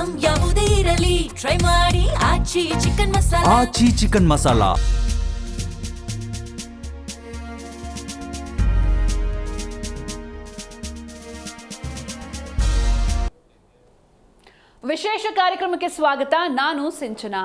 Item ಯಾವುದೇ ಇರಲಿ try ಮಾಡಿ ಆಚಿ ಚಿಕನ್ ಮಸಾಲಾ. ಆಚಿ ಚಿಕನ್ ಮಸಾಲಾ. ವಿಶೇಷ ಕಾರ್ಯಕ್ರಮಕ್ಕೆ ಸ್ವಾಗತ. ನಾನು ಸಿಂಚನಾ.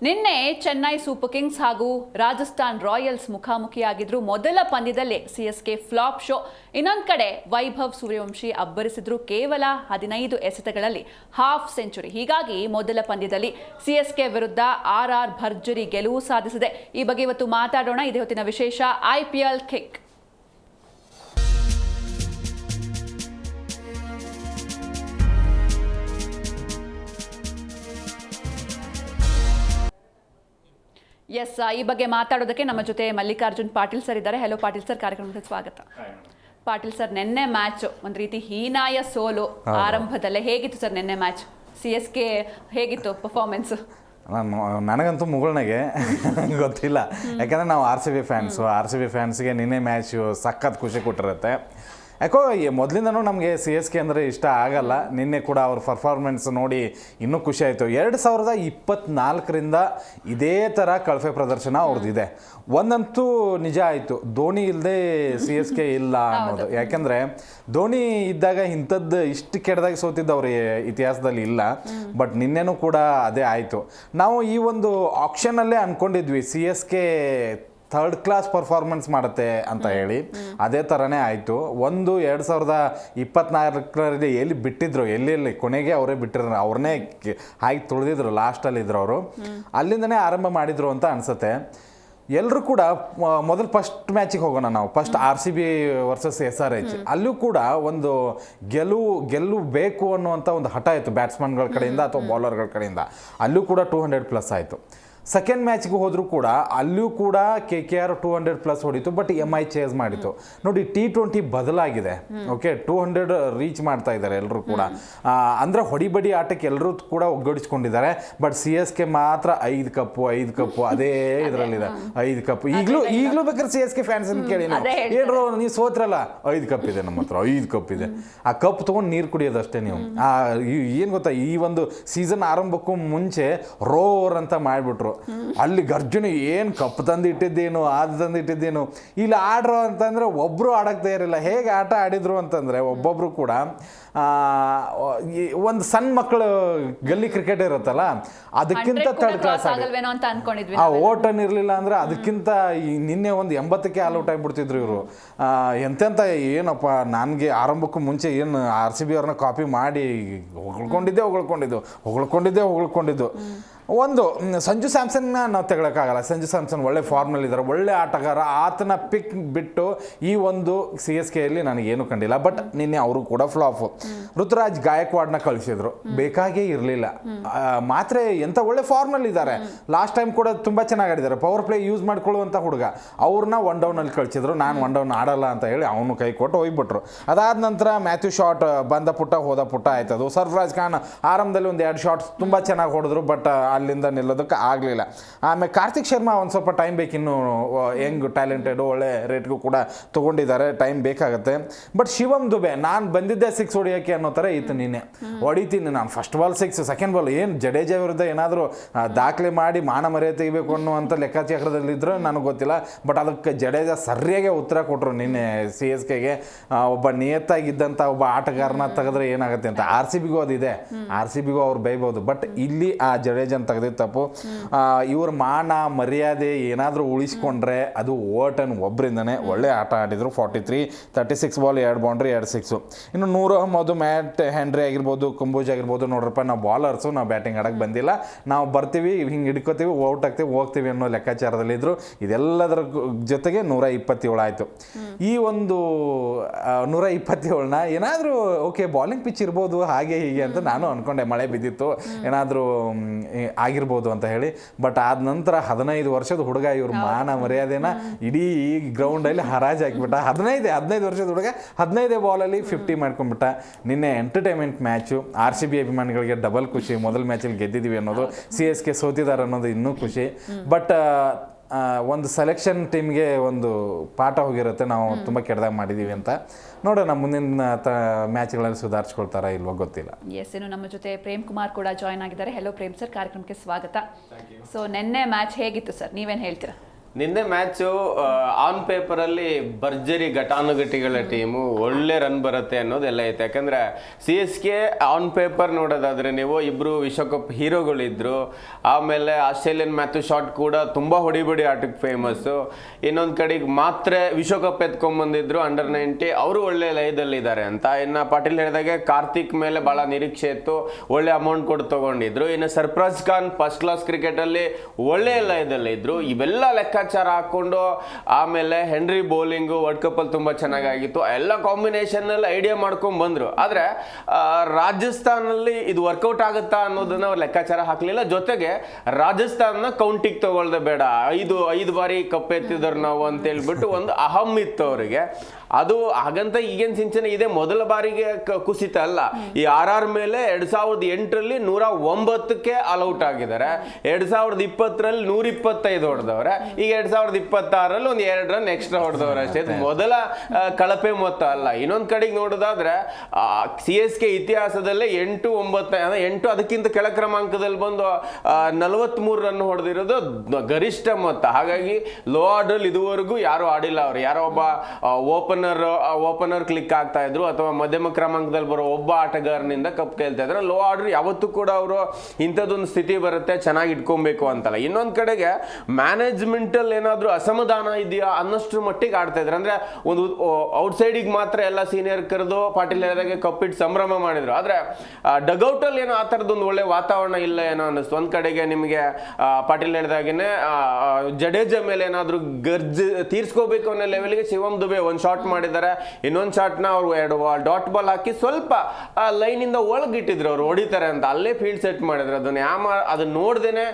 ನಿನ್ನೆ ಚೆನ್ನೈ ಸೂಪರ್ ಕಿಂಗ್ಸ್ ಹಾಗೂ ರಾಜಸ್ಥಾನ್ ರಾಯಲ್ಸ್ ಮುಖಾಮುಖಿಯಾಗಿದ್ರು. ಮೊದಲ ಪಂದ್ಯದಲ್ಲೇ ಸಿಎಸ್ಕೆ ಫ್ಲಾಪ್ ಶೋ. ಇನ್ನೊಂದು ಕಡೆ ವೈಭವ್ ಸೂರ್ಯವಂಶಿ ಅಬ್ಬರಿಸಿದ್ರು. ಕೇವಲ 15 ಎಸೆತಗಳಲ್ಲಿ ಹಾಫ್ ಸೆಂಚುರಿ. ಹೀಗಾಗಿ ಮೊದಲ ಪಂದ್ಯದಲ್ಲಿ ಸಿಎಸ್ಕೆ ವಿರುದ್ಧ ಆರ್ಆರ್ ಭರ್ಜರಿ ಗೆಲುವು ಸಾಧಿಸಿದೆ. ಈ ಬಗ್ಗೆ ಇವತ್ತು ಮಾತಾಡೋಣ. ಇದೇ ಹೊತ್ತಿನ ವಿಶೇಷ IPL ಕಿಕ್. ಎಸ್, ಈ ಬಗ್ಗೆ ಮಾತಾಡೋದಕ್ಕೆ ನಮ್ಮ ಜೊತೆ ಮಲ್ಲಿಕಾರ್ಜುನ್ ಪಾಟೀಲ್ ಸರ್ ಇದ್ದಾರೆ. ಹೆಲೋ ಪಾಟೀಲ್ ಸರ್, ಕಾರ್ಯಕ್ರಮಕ್ಕೆ ಸ್ವಾಗತ. ಪಾಟೀಲ್ ಸರ್, ನಿನ್ನೆ ಮ್ಯಾಚ್ ಒಂದು ರೀತಿ ಹೀನಾಯ ಸೋಲು ಆರಂಭದಲ್ಲೇ. ಹೇಗಿತ್ತು ಸರ್ ನಿನ್ನೆ ಮ್ಯಾಚ್? CSK ಹೇಗಿತ್ತು ಪರ್ಫಾರ್ಮೆನ್ಸ್? ನನಗಂತೂ ಮುಗುಳ್ನಾಗೆ ಗೊತ್ತಿಲ್ಲ, ಯಾಕಂದರೆ ನಾವು RCB ಫ್ಯಾನ್ಸ್ಗೆ ನಿನ್ನೆ ಮ್ಯಾಚು ಸಖತ್ ಖುಷಿ ಕೊಟ್ಟಿರುತ್ತೆ. ಯಾಕೋ ಮೊದಲಿಂದನೂ ನಮಗೆ CSK ಅಂದರೆ ಇಷ್ಟ ಆಗಲ್ಲ. ನಿನ್ನೆ ಕೂಡ ಅವ್ರ ಪರ್ಫಾರ್ಮೆನ್ಸ್ ನೋಡಿ ಇನ್ನೂ ಖುಷಿ ಆಯಿತು. 2024ರಿಂದ ಇದೇ ಥರ ಕಳಪೆ ಪ್ರದರ್ಶನ ಅವ್ರದ್ದಿದೆ. ಒಂದಂತೂ ನಿಜ ಆಯಿತು, ಧೋನಿ ಇಲ್ಲದೆ CSK ಇಲ್ಲ ಅನ್ನೋದು. ಯಾಕೆಂದರೆ ಧೋನಿ ಇದ್ದಾಗ ಇಂಥದ್ದು ಇಷ್ಟು ಕೆಟ್ಟದಾಗಿ ಸೋತಿದ್ದು ಅವ್ರ ಇತಿಹಾಸದಲ್ಲಿ ಇಲ್ಲ. ಬಟ್ ನಿನ್ನೆನೂ ಕೂಡ ಅದೇ ಆಯಿತು. ನಾವು ಈ ಒಂದು ಆಕ್ಷನಲ್ಲೇ ಅಂದ್ಕೊಂಡಿದ್ವಿ CSK ಥರ್ಡ್ ಕ್ಲಾಸ್ ಪರ್ಫಾರ್ಮೆನ್ಸ್ ಮಾಡುತ್ತೆ ಅಂತ ಹೇಳಿ. ಅದೇ ಥರನೇ ಆಯಿತು. 2024ರಲ್ಲಿ ಎಲ್ಲಿ ಬಿಟ್ಟಿದ್ರು, ಎಲ್ಲಿ ಕೊನೆಗೆ ಅವರೇ ಬಿಟ್ಟಿದ್ರು, ಅವ್ರನ್ನೇ ಹಾಗೆ ತುಳಿದಿದ್ರು, ಲಾಸ್ಟಲ್ಲಿದ್ರು ಅವರು. ಅಲ್ಲಿಂದನೇ ಆರಂಭ ಮಾಡಿದರು ಅಂತ ಅನಿಸುತ್ತೆ. ಎಲ್ಲರೂ ಕೂಡ ಮೊದಲು ಫಸ್ಟ್ ಮ್ಯಾಚಿಗೆ ಹೋಗೋಣ ನಾವು. First RCB versus SRH. ಅಲ್ಲೂ ಕೂಡ ಒಂದು ಗೆಲುವು ಬೇಕು ಅನ್ನುವಂಥ ಒಂದು ಹಠ ಇತ್ತು ಬ್ಯಾಟ್ಸ್ಮನ್ಗಳ ಕಡೆಯಿಂದ ಅಥವಾ ಬೌಲರ್ಗಳ ಕಡೆಯಿಂದ. ಅಲ್ಲೂ ಕೂಡ 200+ ಆಯಿತು. ಸೆಕೆಂಡ್ ಮ್ಯಾಚ್ಗೆ ಹೋದರೂ ಕೂಡ ಅಲ್ಲೂ ಕೂಡ KKR 200+ ಹೊಡಿತು. ಬಟ್ MI ಚೇಸ್ ಮಾಡಿತು. ನೋಡಿ, T20 ಬದಲಾಗಿದೆ. ಓಕೆ, 200 ರೀಚ್ ಮಾಡ್ತಾ ಇದ್ದಾರೆ ಎಲ್ಲರೂ ಕೂಡ. ಅಂದರೆ ಹೊಡಿಬಡಿ ಆಟಕ್ಕೆ ಎಲ್ಲರೂ ಕೂಡ ಒಗ್ಗೂಡಿಸ್ಕೊಂಡಿದ್ದಾರೆ. ಬಟ್ CSK ಮಾತ್ರ 5 ಕಪ್ಪು ಅದೇ ಇದರಲ್ಲಿದೆ. 5 ಕಪ್ಪು. ಈಗಲೂ ಬೇಕಾದ್ರೆ CSK ಫ್ಯಾನ್ಸ್ ಕೇಳಿ, ಏನ್ರೋ ನೀವು ಸೋತ್ರಲ್ಲ, 5 ಕಪ್ ಇದೆ ನಮ್ಮ ಹತ್ರ, 5 ಕಪ್ ಇದೆ. ಆ ಕಪ್ ತೊಗೊಂಡು ನೀರು ಕುಡಿಯೋದಷ್ಟೇ ನೀವು. ಏನು ಗೊತ್ತಾ, ಈ ಒಂದು ಸೀಸನ್ ಆರಂಭಕ್ಕೂ ಮುಂಚೆ ರೋರ್ ಅಂತ ಮಾಡಿಬಿಟ್ರು. ಅಲ್ಲಿ ಗರ್ಜನೆ, ಏನು ಕಪ್ ತಂದು ಇಟ್ಟಿದ್ದೇನು, ಅದು ತಂದು ಇಟ್ಟಿದ್ದೇನು. ಇಲ್ಲಿ ಆಡ್ರು ಅಂತಂದರೆ ಒಬ್ಬರು ಆಡೋಕ್ಕೆ ಇರಲಿಲ್ಲ. ಹೇಗೆ ಆಟ ಆಡಿದ್ರು ಅಂತಂದರೆ ಒಬ್ಬೊಬ್ಬರು ಕೂಡ ಒಂದು ಸಣ್ಣ ಮಕ್ಕಳು ಗಲ್ಲಿ ಕ್ರಿಕೆಟ್ ಇರುತ್ತಲ್ಲ, ಅದಕ್ಕಿಂತ ಥರ್ಡ್ ಕ್ಲಾಸ್ ಆ ಓಟನ್ ಇರಲಿಲ್ಲ ಅಂದರೆ ಅದಕ್ಕಿಂತ ನಿನ್ನೆ ಒಂದು 80ಕ್ಕೆ ಆಲ್ ಔಟ್ ಆಗಿಬಿಡ್ತಿದ್ರು ಇವರು. ಎಂತೆಂಥ ಏನಪ್ಪ, ನನಗೆ ಆರಂಭಕ್ಕೂ ಮುಂಚೆ ಏನು RCB ಅವ್ರನ್ನ ಕಾಪಿ ಮಾಡಿ ಹೊಗಳ್ಕೊಂಡಿದ್ದು. ಒಂದು ಸಂಜು ಸ್ಯಾಮ್ಸನ್ನ ನಾವು ತೆಗೊಳಕ್ಕಾಗಲ್ಲ. ಸಂಜು ಸ್ಯಾಮ್ಸನ್ ಒಳ್ಳೆ ಫಾರ್ಮ್ನಲ್ಲಿದ್ದಾರೆ, ಒಳ್ಳೆ ಆಟಗಾರ. ಆತನ ಪಿಕ್ ಬಿಟ್ಟು ಈ ಒಂದು CSKಯಲ್ಲಿ ನನಗೇನು ಕಂಡಿಲ್ಲ. ಬಟ್ ನಿನ್ನೆ ಅವರು ಕೂಡ ಫ್ಲಾಪು. ಋತುರಾಜ್ ಗಾಯಕ್ವಾಡ್ನ ಕಳಿಸಿದ್ರು, ಬೇಕಾಗೇ ಇರಲಿಲ್ಲ. ಮಾತ್ರ ಎಂಥ ಒಳ್ಳೆ ಫಾರ್ಮ್ನಲ್ಲಿದ್ದಾರೆ. ಲಾಸ್ಟ್ ಟೈಮ್ ಕೂಡ ತುಂಬ ಚೆನ್ನಾಗಿ ಆಡಿದ್ದಾರೆ. ಪವರ್ ಪ್ಲೇ ಯೂಸ್ ಮಾಡ್ಕೊಳ್ಳುವಂಥ ಹುಡುಗ. ಅವ್ರನ್ನ 1 ಡೌನಲ್ಲಿ ಕಳಿಸಿದ್ರು. ನಾನು 1 ಡೌನ್ ಆಡಲ್ಲ ಅಂತ ಹೇಳಿ ಅವನು ಕೈ ಕೊಟ್ಟು ಹೋಗ್ಬಿಟ್ರು. ಅದಾದ ನಂತರ ಮ್ಯಾಥ್ಯೂ ಶಾಟ್ ಬಂದ ಪುಟ್ಟ ಹೋದ ಪುಟ್ಟ ಆಯ್ತದು. ಸರ್ಫರಾಜ್ ಖಾನ್ ಆರಂಭದಲ್ಲಿ ಒಂದು 2 ಶಾಟ್ಸ್ ತುಂಬ ಚೆನ್ನಾಗಿ ಹೊಡೆದ್ರು. ಬಟ್ ಅಲ್ಲಿಂದ ನಿಲ್ಲೋದಕ್ಕೆ ಆಗಲಿಲ್ಲ. ಆಮೇಲೆ ಕಾರ್ತಿಕ್ ಶರ್ಮಾ ಒಂದು ಸ್ವಲ್ಪ ಟೈಮ್ ಬೇಕು. ಇನ್ನೂ ಯಂಗ್ ಟ್ಯಾಲೆಂಟೆಡು, ಒಳ್ಳೆ ರೇಟ್ಗೂ ಕೂಡ ತೊಗೊಂಡಿದ್ದಾರೆ, ಟೈಮ್ ಬೇಕಾಗುತ್ತೆ. ಬಟ್ ಶಿವಮ್ ದುಬೆ, ನಾನು ಬಂದಿದ್ದೆ 6 ಹೊಡಿಯೋಕ್ಕೆ ಅನ್ನೋ ಥರ ಇತ್ತು. ನಿನ್ನೆ ಹೊಡಿತೀನಿ ನಾನು, ಫಸ್ಟ್ ಬಾಲ್ 6, ಸೆಕೆಂಡ್ ಬಾಲ್ ಏನು ಜಡೇಜಾ ವಿರುದ್ಧ ಏನಾದರೂ ದಾಖಲೆ ಮಾಡಿ ಮಾನ ಮರ್ಯಾದೆ ತೆಗಿಬೇಕು ಅನ್ನುವಂಥ ಲೆಕ್ಕಾಚಾರದಲ್ಲಿದ್ದರೂ ನನಗೆ ಗೊತ್ತಿಲ್ಲ. ಬಟ್ ಅದಕ್ಕೆ ಜಡೇಜಾ ಸರಿಯಾಗಿ ಉತ್ತರ ಕೊಟ್ಟರು ನಿನ್ನೆ CSKಗೆ. ಒಬ್ಬ ನಿಯತ್ತಾಗಿದ್ದಂಥ ಒಬ್ಬ ಆಟಗಾರನ ತೆಗೆದ್ರೆ ಏನಾಗುತ್ತೆ ಅಂತ. RCBಗೂ ಅದಿದೆ, RCBಗೂ ಅವ್ರು ಬೈಬೋದು. ಬಟ್ ಇಲ್ಲಿ ಆ ಜಡೇಜನ್ ತೆಗೆದಿದ್ದ ತಪ್ಪು. ಇವ್ರ ಮಾನ ಮರ್ಯಾದೆ ಏನಾದರೂ ಉಳಿಸ್ಕೊಂಡ್ರೆ ಅದು ಓಟನ್ ಒಬ್ಬರಿಂದನೇ. ಒಳ್ಳೆ ಆಟ ಆಡಿದರು. 43, 36 ಬಾಲ್, 2 ಬೌಂಡ್ರಿ, 2 ಸಿಕ್ಸು. ಇನ್ನು 100 ಮ್ಯಾಟ್ ಹೆನ್ರಿ ಆಗಿರ್ಬೋದು, ಕಂಬೋಜ್ ಆಗಿರ್ಬೋದು. ನೋಡ್ರಪ್ಪ, ನಾವು ಬಾಲರ್ಸು, ನಾವು ಬ್ಯಾಟಿಂಗ್ ಆಡೋಕ್ಕೆ ಬಂದಿಲ್ಲ, ನಾವು ಬರ್ತೀವಿ, ಹಿಂಗೆ ಹಿಡ್ಕೋತೀವಿ, ಔಟ್ ಆಗ್ತೀವಿ, ಹೋಗ್ತೀವಿ ಅನ್ನೋ ಲೆಕ್ಕಾಚಾರದಲ್ಲಿದ್ದರು. ಇದೆಲ್ಲದರ ಜೊತೆಗೆ 127 ಆಯಿತು. ಈ ಒಂದು 127ನ ಏನಾದರೂ ಓಕೆ ಬಾಲಿಂಗ್ ಪಿಚ್ ಇರ್ಬೋದು ಹಾಗೆ ಹೀಗೆ ಅಂತ ನಾನು ಅಂದ್ಕೊಂಡೆ. ಮಳೆ ಬಿದ್ದಿತ್ತು, ಏನಾದರೂ ಆಗಿರ್ಬೋದು ಅಂತ ಹೇಳಿ. ಬಟ್ ಆದ ನಂತರ 15 ವರ್ಷದ ಹುಡುಗ ಇವ್ರ ಮಾನ ಮರ್ಯಾದೆನ ಇಡೀ ಗ್ರೌಂಡಲ್ಲಿ ಹರಾಜು ಹಾಕಿಬಿಟ್ಟ. 15 ವರ್ಷದ ಹುಡುಗ 15 ಬಾಲಲ್ಲಿ 50 ಮಾಡ್ಕೊಂಡ್ಬಿಟ್ಟ. ನಿನ್ನೆ ಎಂಟರ್ಟೈನ್ಮೆಂಟ್ ಮ್ಯಾಚು. RCB ಅಭಿಮಾನಿಗಳಿಗೆ ಡಬಲ್ ಖುಷಿ. ಮೊದಲ ಮ್ಯಾಚಲ್ಲಿ ಗೆದ್ದಿದ್ದೀವಿ ಅನ್ನೋದು, CSK ಸೋತಿದ್ದಾರೆ ಅನ್ನೋದು ಇನ್ನೂ ಖುಷಿ. ಬಟ್ ಒಂದು ಸೆಲೆಕ್ಷನ್ ಟೀಮ್ಗೆ ಒಂದು ಪಾಠ ಹೋಗಿರುತ್ತೆ, ನಾವು ತುಂಬ ಕೆಟ್ಟದಾಗ ಮಾಡಿದ್ದೀವಿ ಅಂತ. ನೋಡೋಣ ಮುಂದಿನ ಮ್ಯಾಚ್ಗಳಲ್ಲಿ ಸುಧಾರಿಸ್ಕೊಳ್ತಾರಾ ಇಲ್ವೋ ಗೊತ್ತಿಲ್ಲ. ಎಸ್, ಇನ್ನು ನಮ್ಮ ಜೊತೆ ಪ್ರೇಮ್ ಕುಮಾರ್ ಕೂಡ ಜಾಯ್ನ್ ಆಗಿದ್ದಾರೆ. ಹೆಲೋ ಪ್ರೇಮ್ ಸರ್, ಕಾರ್ಯಕ್ರಮಕ್ಕೆ ಸ್ವಾಗತ. ಸೊ ನಿನ್ನೆ ಮ್ಯಾಚ್ ಹೇಗಿತ್ತು ಸರ್, ನೀವೇನು ಹೇಳ್ತೀರಾ? ನಿನ್ನೆ ಮ್ಯಾಚು ಆನ್ ಪೇಪರಲ್ಲಿ ಭರ್ಜರಿ ಘಟಾನುಘಟಿಗಳ ಟೀಮು, ಒಳ್ಳೆ ರನ್ ಬರುತ್ತೆ ಅನ್ನೋದೆಲ್ಲ ಐತೆ. ಯಾಕಂದರೆ CSK ಆನ್ ಪೇಪರ್ ನೋಡೋದಾದರೆ ನೀವು ಇಬ್ಬರು ವಿಶ್ವಕಪ್ ಹೀರೋಗಳಿದ್ರು. ಆಮೇಲೆ ಆಸ್ಟ್ರೇಲಿಯನ್ ಮ್ಯಾಥ್ಯೂ ಶಾಟ್ ಕೂಡ ತುಂಬ ಹೊಡಿಬಡಿ ಆಟಕ್ಕೆ ಫೇಮಸ್ಸು. ಇನ್ನೊಂದು ಕಡೆಗೆ ಮಾತ್ರ ವಿಶ್ವಕಪ್ ಎತ್ಕೊಂಡ್ಬಂದಿದ್ರು ಅಂಡರ್-19, ಅವರು ಒಳ್ಳೆ ಲಯದಲ್ಲಿದ್ದಾರೆ ಅಂತ. ಇನ್ನು ಪಾಟೀಲ್ ಹೇಳಿದಾಗೆ ಕಾರ್ತಿಕ್ ಮೇಲೆ ಭಾಳ ನಿರೀಕ್ಷೆ ಇತ್ತು, ಒಳ್ಳೆ ಅಮೌಂಟ್ ಕೊಟ್ಟು ತೊಗೊಂಡಿದ್ರು. ಇನ್ನು ಸರ್ಫರಾಜ್ ಖಾನ್ ಫಸ್ಟ್ ಕ್ಲಾಸ್ ಕ್ರಿಕೆಟಲ್ಲಿ ಒಳ್ಳೆ ಲಯದಲ್ಲಿದ್ದರು. ಇವೆಲ್ಲ ಲೆಕ್ಕಾಚಾರ ಹಾಕೊಂಡು ಆಮೇಲೆ ಹೆನ್ರಿ ಬೌಲಿಂಗು ವರ್ಲ್ಡ್ ಕಪ್ ಅಲ್ಲಿ ತುಂಬಾ ಚೆನ್ನಾಗಿತ್ತು. ಎಲ್ಲ ಕಾಂಬಿನೇಷನ್ ಅಲ್ಲಿ ಐಡಿಯಾ ಮಾಡ್ಕೊಂಡ್ ಬಂದ್ರು. ಆದ್ರೆ ರಾಜಸ್ಥಾನಲ್ಲಿ ಇದು ವರ್ಕೌಟ್ ಆಗುತ್ತಾ ಅನ್ನೋದನ್ನ ಅವ್ರು ಲೆಕ್ಕಾಚಾರ ಹಾಕ್ಲಿಲ್ಲ. ಜೊತೆಗೆ ರಾಜಸ್ಥಾನ ಕೌಂಟಿಗೆ ತಗೊಳ್ದೆ ಬೇಡ, ಐದು ಬಾರಿ ಕಪ್ ಎತ್ತಿದ್ರು ನಾವು ಅಂತ ಹೇಳ್ಬಿಟ್ಟು ಒಂದು ಅಹಂ ಇತ್ತು ಅವರಿಗೆ. ಅದು ಹಾಗಂತ ಈಗೇನ್ ಸಿಂಚನೆ ಇದೆ ಮೊದಲ ಬಾರಿಗೆ ಕುಸಿತ ಅಲ್ಲ. ಈ RR ಮೇಲೆ 2008ರಲ್ಲಿ 109ಕ್ಕೆ ಆಲ್ಔಟ್ ಆಗಿದ್ದಾರೆ, 2020ರಲ್ಲಿ 125 ಹೊಡೆದವ್ರೆ, ಈಗ 2026ರಲ್ಲಿ ಒಂದು 2 ರನ್ ಎಕ್ಸ್ಟ್ರಾ ಹೊಡೆದವ್ರೆ ಅಷ್ಟೇ. ಇದು ಮೊದಲ ಕಳಪೆ ಮೊತ್ತ ಅಲ್ಲ. ಇನ್ನೊಂದ್ ಕಡೆಗೆ ನೋಡೋದಾದ್ರೆ CSK ಇತಿಹಾಸದಲ್ಲೇ 8 ಅದಕ್ಕಿಂತ ಕೆಳ ಕ್ರಮಾಂಕದಲ್ಲಿ ಬಂದು 43 ರನ್ ಹೊಡೆದಿರೋದು ಗರಿಷ್ಠ ಮೊತ್ತ. ಹಾಗಾಗಿ ಲೋ ಆರ್ಡರ್ ಇದುವರೆಗೂ ಯಾರು ಆಡಿಲ್ಲ. ಅವ್ರು ಯಾರೋ ಒಬ್ಬ ಓಪನರ್ ಕ್ಲಿಕ್ ಆಗ್ತಾ ಇದ್ರು ಅಥವಾ ಮಧ್ಯಮ ಕ್ರಮಾಂಕದಲ್ಲಿ ಬರೋ ಒಬ್ಬ ಆಟಗಾರನಿಂದ ಕಪ್ ಕೇಳ್ತಾ ಇದ್ರು. ಲೋ ಆರ್ಡರ್ ಯಾವತ್ತೂ ಕೂಡ ಅವರು ಇಂಥದ್ದೊಂದು ಸ್ಥಿತಿ ಬರುತ್ತೆ, ಚೆನ್ನಾಗಿ ಇಟ್ಕೊಬೇಕು ಅಂತಲ್ಲ. ಇನ್ನೊಂದ್ ಕಡೆಗೆ ಮ್ಯಾನೇಜ್ಮೆಂಟ್ ಅಲ್ಲಿ ಏನಾದ್ರೂ ಅಸಮಾಧಾನ ಇದೆಯಾ ಅನ್ನೋಷ್ಟ್ರ ಮಟ್ಟಿಗೆ ಆಡ್ತಾ ಇದ್ರು. ಅಂದ್ರೆ ಒಂದು ಔಟ್ಸೈಡಿಗೆ ಮಾತ್ರ ಎಲ್ಲ ಸೀನಿಯರ್ ಕರೆದು ಪಾಟೀಲ್ ಹೇಳಿದಾಗೆ ಕಪ್ಪಿಟ್ಟು ಸಂಭ್ರಮ ಮಾಡಿದ್ರು. ಆದ್ರೆ ಡಗೌಟ್ ಅಲ್ಲಿ ಏನೋ ಆ ಥರದೊಂದು ಒಳ್ಳೆ ವಾತಾವರಣ ಇಲ್ಲ ಏನೋ ಅನ್ನಿಸ್ತು. ಒಂದ್ ಕಡೆಗೆ ನಿಮಗೆ ಪಾಟೀಲ್ ಹೇಳಿದಾಗೇನೆ ಜಡೇಜಾ ಮೇಲೆ ಏನಾದ್ರೂ ತೀರ್ಸ್ಕೋಬೇಕು ಅನ್ನೋ ಲೆವೆಲ್ಗೆ ಶಿವಮ್ ದುಬೆ ಒಂದ್ ಶಾಟ್ ಮಾಡಿದ್ದಾರೆ. ಇನ್ನೊಂದು ಶಾಟ್ನ ಅವ್ರು 2 ಡಾಟ್ ಬಾಲ್ ಹಾಕಿ ಸ್ವಲ್ಪ ಲೈನ್ ಇಂದ ಒಳಗಿಟ್ಟಿದ್ರು, ಅವ್ರು ಹೊಡಿತಾರೆ ಅಂತ. ಅಲ್ಲೇ ಫೀಲ್ಡ್ ಸೆಟ್ ಮಾಡಿದ್ರು. ಅದನ್ನ ನೋಡ್ದೇನೆ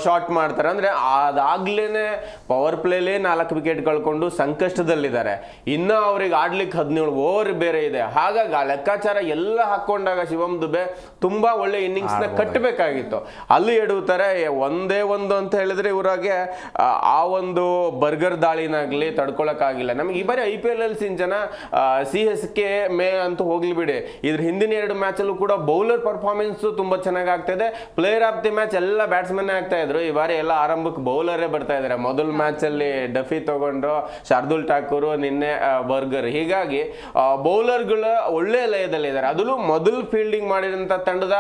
ಶಾಟ್ ಮಾಡ್ತಾರೆ. ಅಂದ್ರೆ ಅದಾಗ್ಲೇನೆ ಪವರ್ ಪ್ಲೇಲೇ 4 ವಿಕೆಟ್ ಕಳ್ಕೊಂಡು ಸಂಕಷ್ಟದಲ್ಲಿದ್ದಾರೆ. ಇನ್ನ ಅವ್ರಿಗೆ ಆಡ್ಲಿಕ್ಕೆ 17 ಓವರ್ ಬೇರೆ ಇದೆ. ಹಾಗಾಗಿ ಆ ಲೆಕ್ಕಾಚಾರ ಎಲ್ಲ ಹಾಕೊಂಡಾಗ ಶಿವಮ್ ದುಬೆ ತುಂಬಾ ಒಳ್ಳೆ ಇನ್ನಿಂಗ್ಸ್ ನ ಕಟ್ಟಬೇಕಾಗಿತ್ತು. ಅಲ್ಲಿ ಎಡುತ್ತಾರೆ. ಒಂದೇ ಒಂದು ಅಂತ ಹೇಳಿದ್ರೆ ಇವ್ರಾಗೆ ಆ ಒಂದು ಬರ್ಗರ್ ದಾಳಿನಾಗ್ಲಿ ತಡ್ಕೊಳಕ್ಕಾಗಿಲ್ಲ. ನಮ್ಗೆ ಈ ಬಾರಿ IPL ಅಲ್ಲಿ ಸಿಂಚನ CSK ಅಂತೂ ಹೋಗ್ಲಿ ಬಿಡಿ, ಇದ್ರ ಹಿಂದಿನ 2 ಮ್ಯಾಚ್ ಅಲ್ಲೂ ಕೂಡ ಬೌಲರ್ ಪರ್ಫಾರ್ಮೆನ್ಸ್ ತುಂಬಾ ಚೆನ್ನಾಗಿ ಆಗ್ತಿದೆ. ಪ್ಲೇಯರ್ ಆಫ್ ದಿ ಮ್ಯಾಚ್ ಎಲ್ಲ ಬ್ಯಾಟ್ಸ್ಮನ್ ಆಗ್ತಾ ಇದ್ರು. ಈ ಬಾರಿ ಎಲ್ಲ ಆರಂಭಕ್ಕೆ ಬೌಲರೇ ಬರ್ತಾ ಇದಾರೆ. ಮೊದಲ ಮ್ಯಾಚ್ ಅಲ್ಲಿ ಡಫಿ ತಗೊಂಡ್ರು, ಶಾರ್ದುಲ್ ಠಾಕೂರ್, ನಿನ್ನೆ ಬರ್ಗರ್. ಹೀಗಾಗಿ ಬೌಲರ್ಗಳು ಒಳ್ಳೆ ಲಯದಲ್ಲಿ ಇದ್ದಾರೆ. ಅದರಲ್ಲೂ ಮೊದಲು ಫೀಲ್ಡಿಂಗ್ ಮಾಡಿದಂತ ತಂಡದ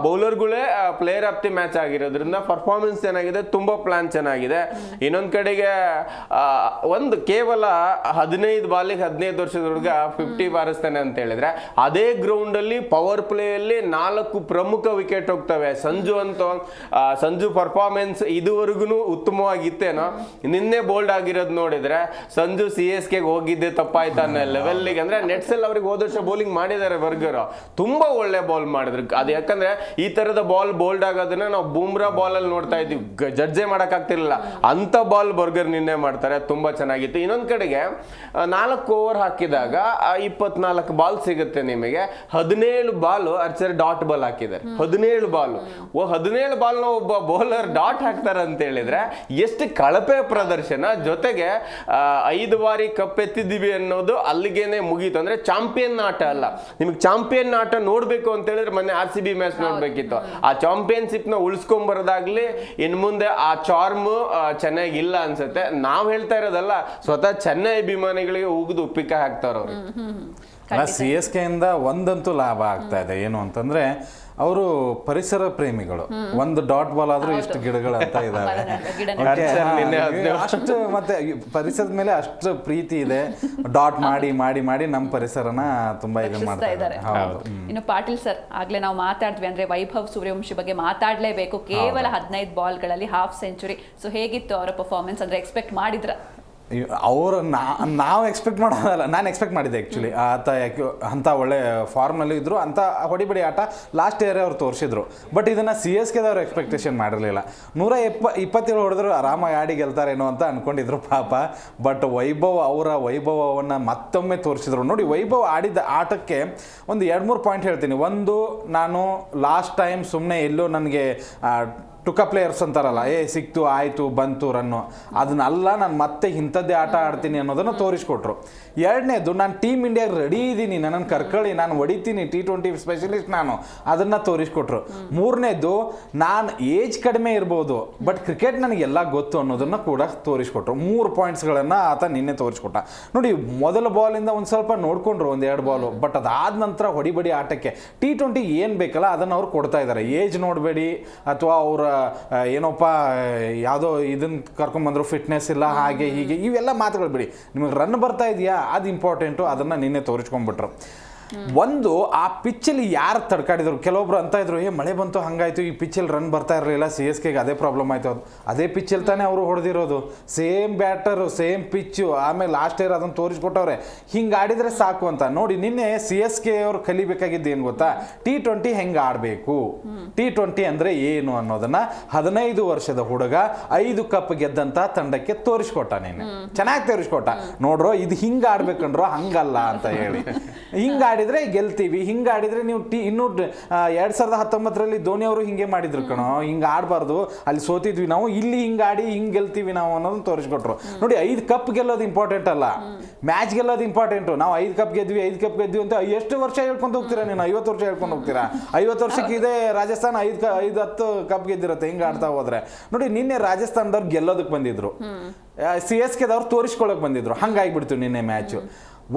ಬೌಲರ್ಗಳೇ ಪ್ಲೇಯರ್ ಆಫ್ ದಿ ಮ್ಯಾಚ್ ಆಗಿರೋದ್ರಿಂದ ಪರ್ಫಾರ್ಮೆನ್ಸ್ ಚೆನ್ನಾಗಿದೆ, ತುಂಬಾ ಪ್ಲಾನ್ ಚೆನ್ನಾಗಿದೆ. ಇನ್ನೊಂದ್ ಕಡೆಗೆ ಒಂದು ಕೇವಲ 15 ಬಾಲಿಗೆ 15 ವರ್ಷದ ಹುಡುಗ 50 ಬಾರಿಸ್ತಾನೆ ಅಂತ ಹೇಳಿದ್ರೆ, ಅದೇ ಗ್ರೌಂಡ್ ಅಲ್ಲಿ ಪವರ್ ಪ್ಲೇ ಅಲ್ಲಿ 4 ಪ್ರಮುಖ ವಿಕೆಟ್ ಹೋಗ್ತವೆ. ಸಂಜು ಪರ್ಫಾರ್ಮೆನ್ಸ್ ಇದುವರೆಗೂ ಉತ್ತಮವಾಗಿತ್ತೇನೋ, ನಿನ್ನೆ ಬೋಲ್ಡ್ ಆಗಿರೋದು ನೋಡಿದ್ರೆ ಸಂಜು CSK ಹೋಗಿದ್ದೆ ತಪ್ಪಾಯ್ತಾ ಅನ್ನೋ ಲೆವೆಲ್ಗೆ. ಅಂದ್ರೆ ನೆಟ್ಸ್ ಅಲ್ಲಿ ಅವ್ರಿಗೆ ಹೋದ ವರ್ಷ ಬೌಲಿಂಗ್ ಮಾಡಿದ್ದಾರೆ ಬರ್ಗರ್, ತುಂಬಾ ಒಳ್ಳೆ ಬಾಲ್ ಮಾಡಿದ್ರು. ಅದು ಯಾಕಂದ್ರೆ ಈ ತರದ ಬಾಲ್ ಬೋಲ್ಡ್ ಆಗೋದನ್ನ ನಾವು ಬೂಮ್ರಾ ಬಾಲ್ ಅಲ್ಲಿ ನೋಡ್ತಾ ಇದ್ವಿ, ಜಡ್ಜೆ ಮಾಡಕ್ ಆಗ್ತಿರ್ಲಿಲ್ಲ. ಅಂತ ಬಾಲ್ ಬರ್ಗರ್ ನಿನ್ನೆ ಮಾಡ್ತಾರೆ, ತುಂಬಾ ಚೆನ್ನಾಗಿತ್ತು. ಇನ್ನೊಂದ್ ಕಡೆಗೆ 4 ಓವರ್ ಹಾಕಿದಾಗ 24 ಬಾಲ್ ಸಿಗುತ್ತೆ ನಿಮಗೆ. 17 ಬಾಲ್ ಅರ್ಚರ್ ಡಾಟ್ ಬಾಲ್ ಹಾಕಿದ್ದಾರೆ. 17 ಬಾಲ್ ಒಬ್ಬ ಬೌಲರ್ ಡಾಟ್ ಹಾಕ್ತಾರೆ ಅಂತ ಹೇಳಿದ್ರೆ ಎಷ್ಟು ಕಳಪೆ ಪ್ರದರ್ಶನ. ಜೊತೆಗೆ 5 ಬಾರಿ ಕಪ್ ಎತ್ತಿದ್ದೀವಿ ಅನ್ನೋದು ಅಲ್ಲಿಗೇನೆ ಮುಗೀತು. ಅಂದ್ರೆ ಚಾಂಪಿಯನ್ ಆಟ ಅಲ್ಲ. ನಿಮ್ಗೆ ಚಾಂಪಿಯನ್ ಆಟ ನೋಡ್ಬೇಕು ಅಂತ ಹೇಳಿದ್ರೆ ಮೊನ್ನೆ RCB ಮ್ಯಾಚ್ ನೋಡ್ಬೇಕಿತ್ತು. ಆ ಚಾಂಪಿಯನ್ಶಿಪ್ ನ ಉಳಿಸ್ಕೊಂಡ್ ಬರೋದಾಗ್ಲಿ ಇನ್ ಮುಂದೆ ಆ ಚಾರ್ಮ್ ಚೆನ್ನಾಗಿಲ್ಲ ಅನ್ಸುತ್ತೆ. ನಾವ್ ಹೇಳ್ತಾ ಇರೋದಲ್ಲ, ಸ್ವತಃ ಚೆನ್ನೈ ಅಭಿಮಾನಿಗಳಿಗೆ ಉಗಿದು ಉಪ್ಪಿಕಾಯಿ ಹಾಕ್ತಾರ ಅವ್ರು. CSK ಇಂದ ಒಂದಂತೂ ಲಾಭ ಆಗ್ತಾ ಇದೆ. ಏನು ಅಂತಂದ್ರೆ ಅವರು ಪರಿಸರ ಪ್ರೇಮಿಗಳು. ಒಂದು ಡಾಟ್ ಬಾಲ್ ಆದ್ರೂ ಇಷ್ಟು ಗಿಡಗಳು ಅಂತ ಇದಾವೆ. ಅಷ್ಟು ಮತ್ತೆ ಪರಿಸರದ ಮೇಲೆ ಅಷ್ಟು ಪ್ರೀತಿ ಇದೆ. ಡಾಟ್ ಮಾಡಿ ಮಾಡಿ ಮಾಡಿ ನಮ್ಮ ಪರಿಸರನ ತುಂಬಾ ಇದನ್ನ ಮಾಡ್ತಾ ಇದ್ದಾರೆ. ಇನ್ನು ಪಾಟೀಲ್ ಸರ್, ಆಗ್ಲೇ ನಾವು ಮಾತಾಡ್ತೀವಿ ಅಂದ್ರೆ ವೈಭವ್ ಸೂರ್ಯವಂಶಿ ಬಗ್ಗೆ ಮಾತಾಡ್ಲೇಬೇಕು. ಕೇವಲ 15 ಬಾಲ್ಗಳಲ್ಲಿ ಹಾಫ್ ಸೆಂಚುರಿ. ಸೊ ಹೇಗಿತ್ತು ಅವರ ಪರ್ಫಾರ್ಮೆನ್ಸ್? ಅಂದ್ರೆ ಎಕ್ಸ್ಪೆಕ್ಟ್ ಮಾಡಿದ್ರ? ಅವರು ನಾವು ಎಕ್ಸ್ಪೆಕ್ಟ್ ಮಾಡೋದಲ್ಲ, ನಾನು ಎಕ್ಸ್ಪೆಕ್ಟ್ ಮಾಡಿದ್ದೆ ಆ್ಯಕ್ಚುಲಿ. ಆತ ಯಾಕೆ ಅಂಥ ಒಳ್ಳೆ ಫಾರ್ಮ್ನಲ್ಲಿ ಇದ್ದರು, ಅಂಥ ಹೊಡಿಬಡಿ ಆಟ ಲಾಸ್ಟ್ ಇಯರೇ ಅವ್ರು ತೋರಿಸಿದ್ರು. ಬಟ್ ಇದನ್ನು CSKದವ್ರು ಎಕ್ಸ್ಪೆಕ್ಟೇಷನ್ ಮಾಡಿರಲಿಲ್ಲ. 127 ಹೊಡೆದ್ರು ಆರಾಮಾಗಿ ಆಡಿ ಗೆಲ್ತಾರೇನೋ ಅಂತ ಅಂದ್ಕೊಂಡಿದ್ರು ಪಾಪ. ಬಟ್ ಅವರ ವೈಭವವನ್ನು ಮತ್ತೊಮ್ಮೆ ತೋರಿಸಿದ್ರು. ನೋಡಿ, ವೈಭವ್ ಆಡಿದ ಆಟಕ್ಕೆ ಒಂದು 2-3 ಪಾಯಿಂಟ್ ಹೇಳ್ತೀನಿ. ಒಂದು, ನಾನು ಲಾಸ್ಟ್ ಟೈಮ್ ಸುಮ್ಮನೆ ಎಲ್ಲೋ ನನಗೆ ಟುಕ ಪ್ಲೇಯರ್ಸ್ ಅಂತಾರಲ್ಲ, ಸಿಕ್ತು ಆಯಿತು ಬಂತು ರನ್ನು, ಅದನ್ನೆಲ್ಲ ನಾನು ಮತ್ತೆ ಇಂಥದ್ದೇ ಆಟ ಆಡ್ತೀನಿ ಅನ್ನೋದನ್ನು ತೋರಿಸ್ಕೊಟ್ರು. ಎರಡನೇದು, ನಾನು ಟೀಮ್ ಇಂಡಿಯಾಗೆ ರೆಡಿ ಇದ್ದೀನಿ, ನನ್ನನ್ನು ಕರ್ಕೊಳ್ಳಿ, ನಾನು ಹೊಡಿತೀನಿ, T20 ಸ್ಪೆಷಲಿಸ್ಟ್ ನಾನು, ಅದನ್ನು ತೋರಿಸ್ಕೊಟ್ರು. ಮೂರನೇದು, ನಾನು ಏಜ್ ಕಡಿಮೆ ಇರ್ಬೋದು ಬಟ್ ಕ್ರಿಕೆಟ್ ನನಗೆಲ್ಲ ಗೊತ್ತು ಅನ್ನೋದನ್ನು ಕೂಡ ತೋರಿಸ್ಕೊಟ್ರು. 3 ಪಾಯಿಂಟ್ಸ್ಗಳನ್ನು ಆತ ನಿನ್ನೆ ತೋರಿಸ್ಕೊಟ್ಟ. ನೋಡಿ, ಮೊದಲ ಬಾಲಿಂದ ಒಂದು ಸ್ವಲ್ಪ ನೋಡ್ಕೊಂಡ್ರು, 1-2 ಬಾಲು, ಬಟ್ ಅದಾದ ನಂತರ ಹೊಡಿಬಡಿ ಆಟಕ್ಕೆ T20 ಏನು ಬೇಕಲ್ಲ ಅದನ್ನು ಅವ್ರು ಕೊಡ್ತಾ ಇದ್ದಾರೆ. ಏಜ್ ನೋಡಬೇಡಿ, ಅಥವಾ ಅವರ ಏನೋಪ್ಪ ಯಾವುದೋ ಇದನ್ನು ಕರ್ಕೊಂಬಂದ್ರು, ಫಿಟ್ನೆಸ್ ಇಲ್ಲ, ಹಾಗೆ ಹೀಗೆ ಇವೆಲ್ಲ ಮಾತುಗಳು ಬಿಡಿ, ನಿಮಗೆ ರನ್ ಬರ್ತಾ ಇದೆಯಾ ಅದು ಇಂಪಾರ್ಟೆಂಟು, ಅದನ್ನು ನಿನ್ನೆ ತೋರಿಸ್ಕೊಂಡ್ಬಿಟ್ರು. ಒಂದು, ಆ ಪಿಚ್ಚಲ್ಲಿ ಯಾರು ತಡ್ಕಾಡಿದ್ರು, ಕೆಲವೊಬ್ರು ಅಂತ ಇದ್ರು, ಮಳೆ ಬಂತು ಹಂಗಾಯ್ತು, ಈ ಪಿಚ್ಚಲ್ಲಿ ರನ್ ಬರ್ತಾ ಇರಲಿಲ್ಲ, CSKಗೆ ಅದೇ ಪ್ರಾಬ್ಲಮ್ ಆಯ್ತು. ಅದು ಅದೇ ಪಿಚ್ಚಲ್ಲಿ ತಾನೇ ಅವರು ಹೊಡೆದಿರೋದು, ಸೇಮ್ ಬ್ಯಾಟರು, ಸೇಮ್ ಪಿಚ್ಚು, ಆಮೇಲೆ ಲಾಸ್ಟ್ ಇಯರ್ ಅದನ್ನು ತೋರಿಸ್ಕೊಟ್ಟವ್ರೆ, ಹಿಂಗೆ ಆಡಿದರೆ ಸಾಕು ಅಂತ. ನೋಡಿ, ನಿನ್ನೆ CSK ಅವರು ಕಲಿಬೇಕಾಗಿದ್ದು ಏನು ಗೊತ್ತಾ, T20 ಹೆಂಗೆ ಆಡಬೇಕು, T20 ಅಂದರೆ ಏನು ಅನ್ನೋದನ್ನ 15 ವರ್ಷದ ಹುಡುಗ 5 ಕಪ್ ಗೆದ್ದಂಥ ತಂಡಕ್ಕೆ ತೋರಿಸ್ಕೊಟ್ಟ. ನಿನ್ನೆ ಚೆನ್ನಾಗಿ ತೋರಿಸ್ಕೊಟ್ಟ. ನೋಡ್ರೋ, ಇದು ಹಿಂಗೆ ಆಡ್ಬೇಕಂಡ್ರೋ, ಹಂಗಲ್ಲ ಅಂತ ಹೇಳಿ, ಹಿಂಗೆ ಆಡಿದ್ರೆ ಗೆಲ್ತೀವಿ, ಹಿಂಗೆ ಆಡಿದ್ರೆ ನೀವು ಇನ್ನೂ 2019ರಲ್ಲಿ ಧೋನಿ ಅವರು ಹಿಂಗೆ ಮಾಡಿದ್ರು ಕಣೋ, ಹಿಂಗೆ ಆಡಬಾರ್ದು, ಅಲ್ಲಿ ಸೋತಿದ್ವಿ ನಾವು, ಇಲ್ಲಿ ಹಿಂಗೆ ಆಡಿ ಹಿಂಗೆ ಗೆಲ್ತೀವಿ ನಾವು ಅನ್ನೋದನ್ನ ತೋರಿಸ್ಕೊಟ್ರು. ನೋಡಿ, 5 ಕಪ್ ಗೆಲ್ಲೋದು ಇಂಪಾರ್ಟೆಂಟ್ ಅಲ್ಲ, ಮ್ಯಾಚ್ ಗೆಲ್ಲೋದು ಇಂಪಾರ್ಟೆಂಟು. ನಾವು 5 ಕಪ್ ಗೆದ್ವಿ ಅಂತ ಎಷ್ಟು ವರ್ಷ ಹೇಳ್ಕೊಂಡು ಹೋಗ್ತೀರಾ ನೀನು? 50 ವರ್ಷ ಹೇಳ್ಕೊಂಡು ಹೋಗ್ತೀರಾ? 50 ವರ್ಷಕ್ಕೆ ಇದೆ ರಾಜಸ್ಥಾನ 5-10 ಕಪ್ ಗೆದ್ದಿರುತ್ತೆ ಹಿಂಗೆ ಆಡ್ತಾ ಹೋದ್ರೆ. ನೋಡಿ, ನಿನ್ನೆ ರಾಜಸ್ಥಾನದವ್ರು ಗೆಲ್ಲೋದಕ್ಕೆ ಬಂದಿದ್ರು, CSKದವ್ರು ತೋರಿಸ್ಕೊಳ್ಳೋಕೆ ಬಂದಿದ್ರು, ಹಂಗಾಗಿಬಿಡ್ತು ನಿನ್ನೆ ಮ್ಯಾಚು.